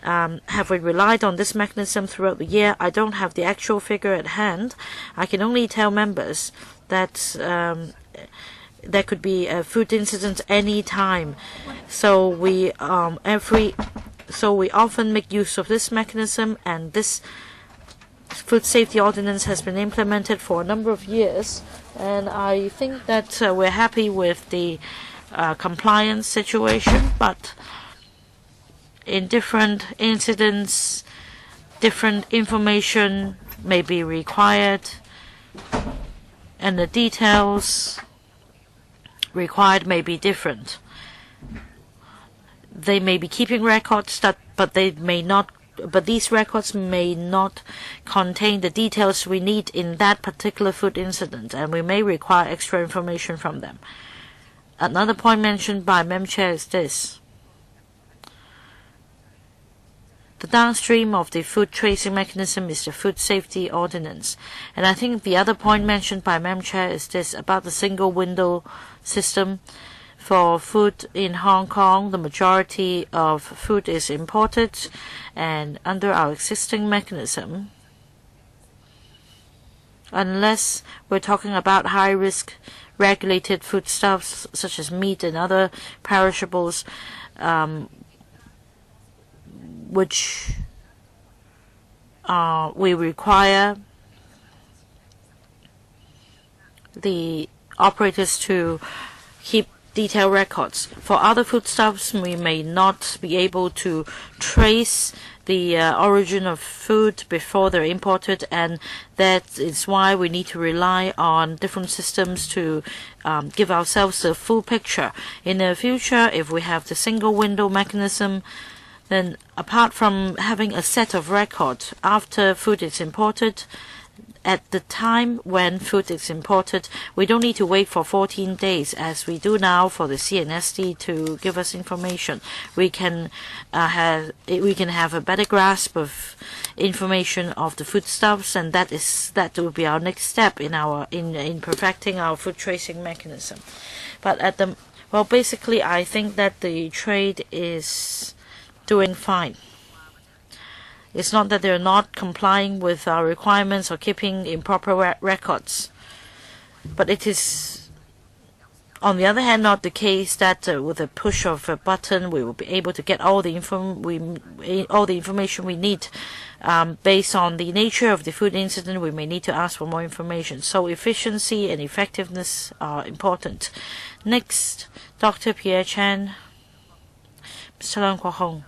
have we relied on this mechanism throughout the year. I don't have the actual figure at hand. I can only tell members that there could be a food incident any time. So we often make use of this mechanism, and this food safety ordinance has been implemented for a number of years, and I think that we're happy with the compliance situation. But in different incidents, different information may be required, and the details required may be different. They may be keeping records but these records may not contain the details we need in that particular food incident, and we may require extra information from them. Another point mentioned by Madam Chair is this. The downstream of the food tracing mechanism is the food safety ordinance. And I think the other point mentioned by Madam Chair is this about the single window system. For food in Hong Kong, the majority of food is imported, and under our existing mechanism, unless we're talking about high-risk regulated foodstuffs such as meat and other perishables, which we require the operators to keep detailed records. For other foodstuffs, we may not be able to trace the origin of food before they're imported, and that is why we need to rely on different systems to give ourselves a full picture. In the future, if we have the single window mechanism, then apart from having a set of records after food is imported, at the time when food is imported, we don't need to wait for 14 days as we do now for the CNSD to give us information. We can have a better grasp of information of the foodstuffs, and that will be our next step in perfecting our food tracing mechanism. But basically, I think that the trade is doing fine. It's not that they're not complying with our requirements or keeping improper records, but it is On the other hand, not the case that with a push of a button we will be able to get all the information we need. Based on the nature of the food incident, we may need to ask for more information. So efficiency and effectiveness are important. Next, Dr. Pierre Chan, Mr. Leung Kwok-kin.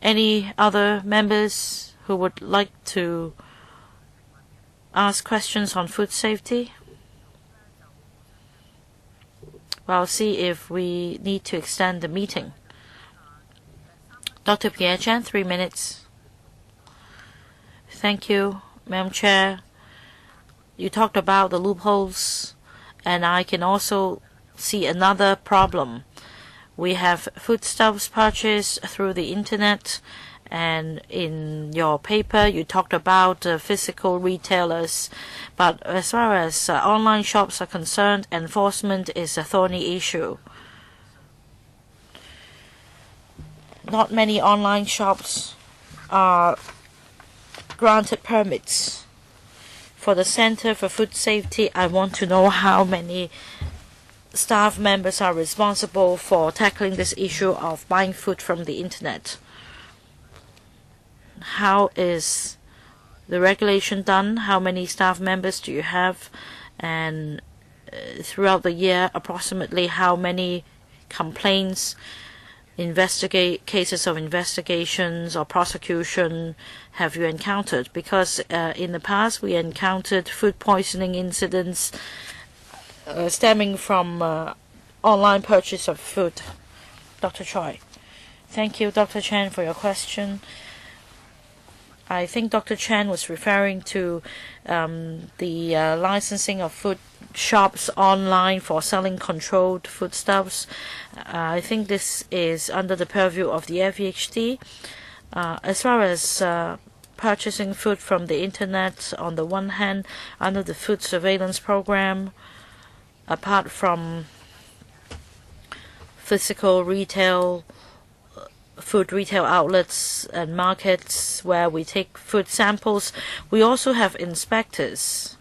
Any other members who would like to ask questions on food safety? Well, I'll see if we need to extend the meeting. Dr. Pierre Chan, 3 minutes. Thank you, Madam Chair. You talked about the loopholes, and I can also see another problem. We have foodstuffs purchased through the internet, and in your paper you talked about physical retailers. But as far as online shops are concerned, enforcement is a thorny issue. Not many online shops are granted permits. For the Center for Food Safety, I want to know how many staff members are responsible for tackling this issue of buying food from the internet. How is the regulation done? How many staff members do you have? And throughout the year, approximately how many complaints, cases of investigations or prosecution have you encountered? Because in the past we encountered food poisoning incidents stemming from online purchase of food. Dr. Choi. Thank you, Dr. Chan, for your question. I think Dr. Chan was referring to the licensing of food shops online for selling controlled foodstuffs. I think this is under the purview of the FEHD. As far as purchasing food from the internet, on the one hand, under the food surveillance program, apart from physical retail, food retail outlets and markets where we take food samples, we also have inspectors.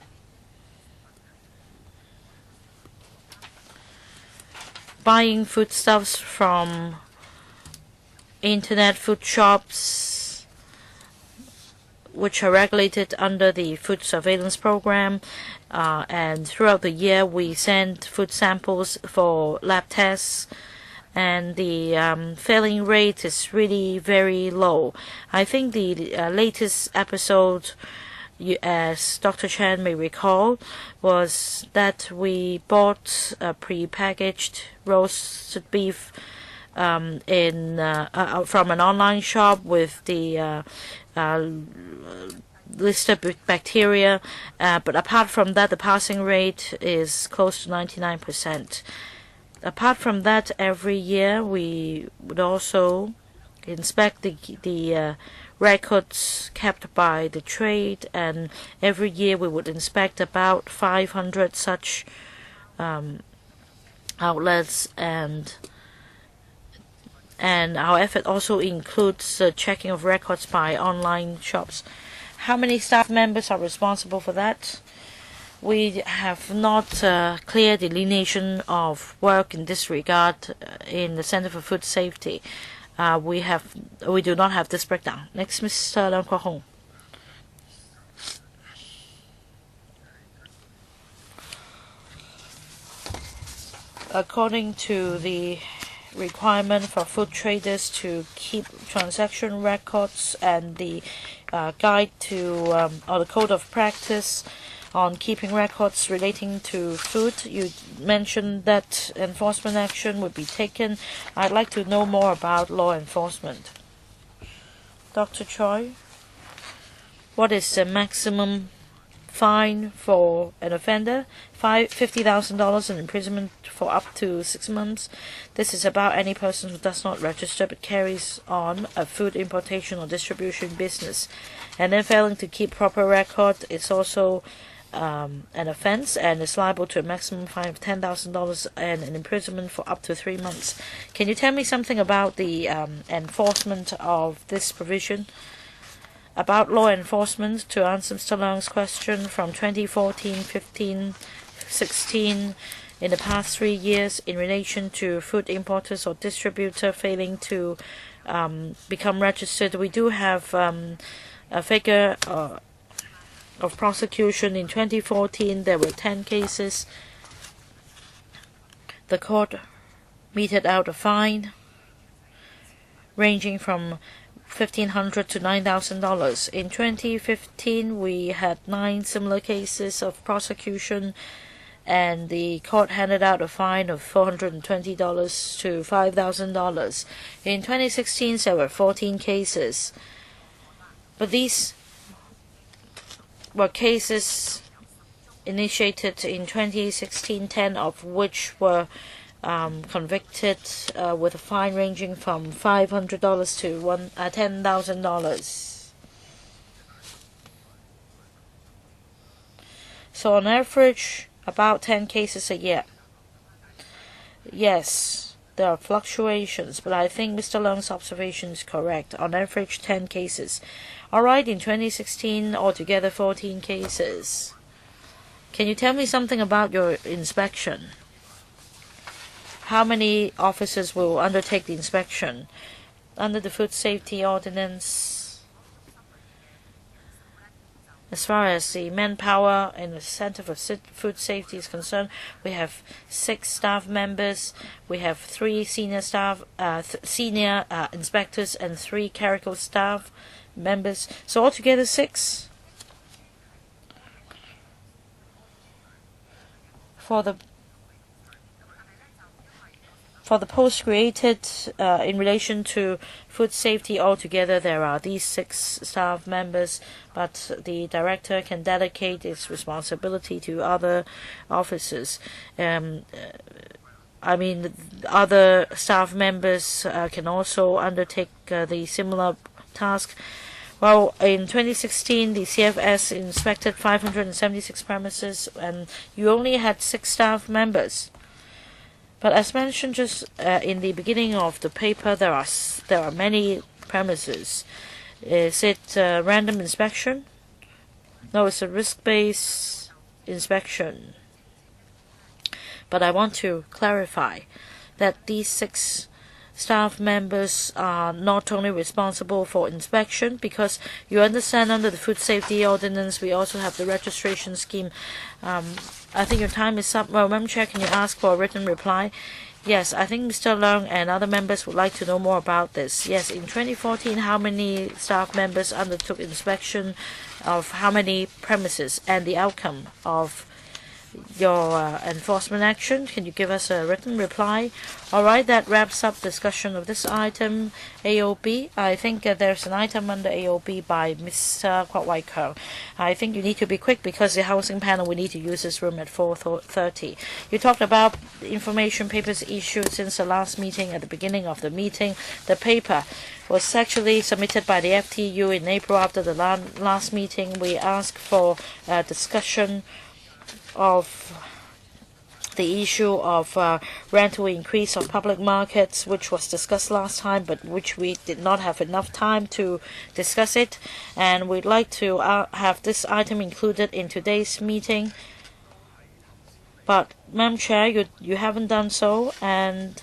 Buying foodstuffs from internet food shops, which are regulated under the food surveillance program, and throughout the year we send food samples for lab tests, and the failing rate is really very low. I think the latest episode, as Dr. Chan may recall, was that we bought a pre-packaged roasted beef from an online shop with the listed bacteria, but apart from that, the passing rate is close to 99%. Apart from that, every year we would also inspect the records kept by the trade, and every year we would inspect about 500 such outlets, and our effort also includes the checking of records by online shops. How many staff members are responsible for that? We have not clear delineation of work in this regard in the Center for Food Safety. We do not have this breakdown. Next, Mr. Leung Kwok-kin. According to the requirement for food traders to keep transaction records and the guide to or the code of practice on keeping records relating to food, you mentioned that enforcement action would be taken. I'd like to know more about law enforcement. Dr. Choi, what is the maximum fine for an offender? $50,000 and imprisonment for up to 6 months. This is about any person who does not register but carries on a food importation or distribution business, and then failing to keep proper record. It's also an offense and is liable to a maximum fine of $10,000 and an imprisonment for up to 3 months. Can you tell me something about the enforcement of this provision? About law enforcement, to answer Mr. Leung's question, from 2014, 15, 16, in the past 3 years in relation to food importers or distributor failing to become registered. We do have a figure of prosecution. In 2014, there were 10 cases. The court meted out a fine ranging from $1,500 to $9,000. In 2015, we had 9 similar cases of prosecution, and the court handed out a fine of $420 to $5,000. In 2016, there were 14 cases, but these were cases initiated in 2016, 10 of which were convicted with a fine ranging from $500 to $10,000. So on average, about 10 cases a year. Yes, there are fluctuations, but I think Mr. Leung's observation is correct. On average, 10 cases. All right, in 2016, altogether 14 cases. Can you tell me something about your inspection? How many officers will undertake the inspection? Under the Food Safety Ordinance, as far as the manpower in the Center for Food Safety is concerned, we have 6 staff members. We have 3 senior staff, senior inspectors, and 3 clerical staff members. So altogether 6. For the post created in relation to food safety altogether, there are these 6 staff members, but the director can delegate its responsibility to other officers. I mean, other staff members can also undertake the similar task. Well, in 2016, the CFS inspected 576 premises, and you only had 6 staff members. But as mentioned just in the beginning of the paper, there are many premises. Is it random inspection? No, it's a risk-based inspection. But I want to clarify that these 6 staff members are not only responsible for inspection, because you understand under the Food Safety Ordinance we also have the registration scheme. I think your time is up. Well, Madam Chair, can you ask for a written reply? Yes, I think Mr. Leung and other members would like to know more about this. Yes, in 2014, how many staff members undertook inspection of how many premises, and the outcome of your enforcement action? Can you give us a written reply? All right, that wraps up discussion of this item, AOB. I think there's an item under AOB by Mr. Kwok Wai-keung. I think you need to be quick because the housing panel, we need to use this room at 4:30. You talked about information papers issued since the last meeting. At the beginning of the meeting, the paper was actually submitted by the FTU in April. After the last meeting, we asked for discussion of the issue of rental increase of public markets, which was discussed last time, but which we did not have enough time to discuss it. And we'd like to have this item included in today's meeting. But, Madam Chair, you haven't done so. And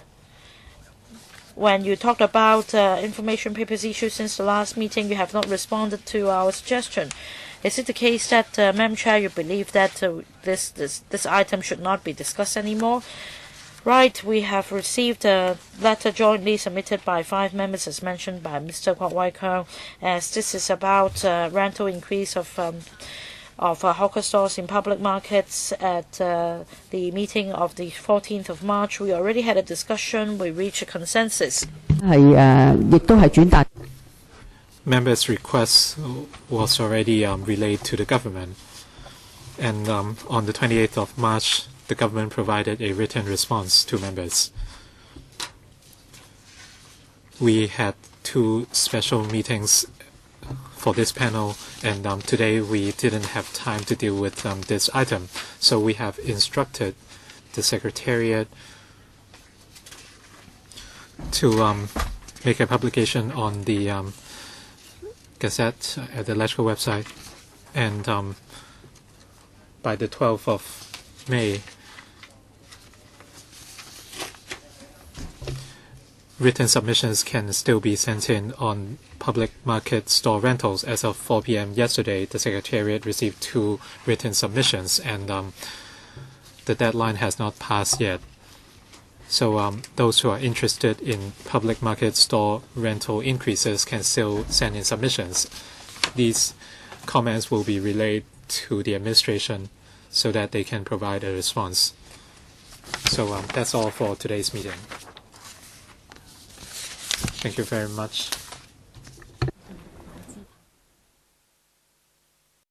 when you talked about information papers issued since the last meeting, you have not responded to our suggestion. Is it the case that, Madam Chair, you believe that this item should not be discussed anymore? Right, we have received a letter jointly submitted by 5 members, as mentioned by Mr. Kwok Wai-keung, as this is about rental increase of hawker stores in public markets. At the meeting of the 14th of March, we already had a discussion. We reached a consensus. Members' request was already relayed to the government, and on the 28th of March, the government provided a written response to members. We had 2 special meetings for this panel, and today we didn't have time to deal with this item, so we have instructed the Secretariat to make a publication on the Gazette at the electoral website, and by the 12th of May written submissions can still be sent in on public market store rentals. As of 4 p.m. yesterday, the Secretariat received 2 written submissions, and the deadline has not passed yet. So those who are interested in public market store rental increases can still send in submissions. These comments will be relayed to the administration so that they can provide a response. So that's all for today's meeting. Thank you very much.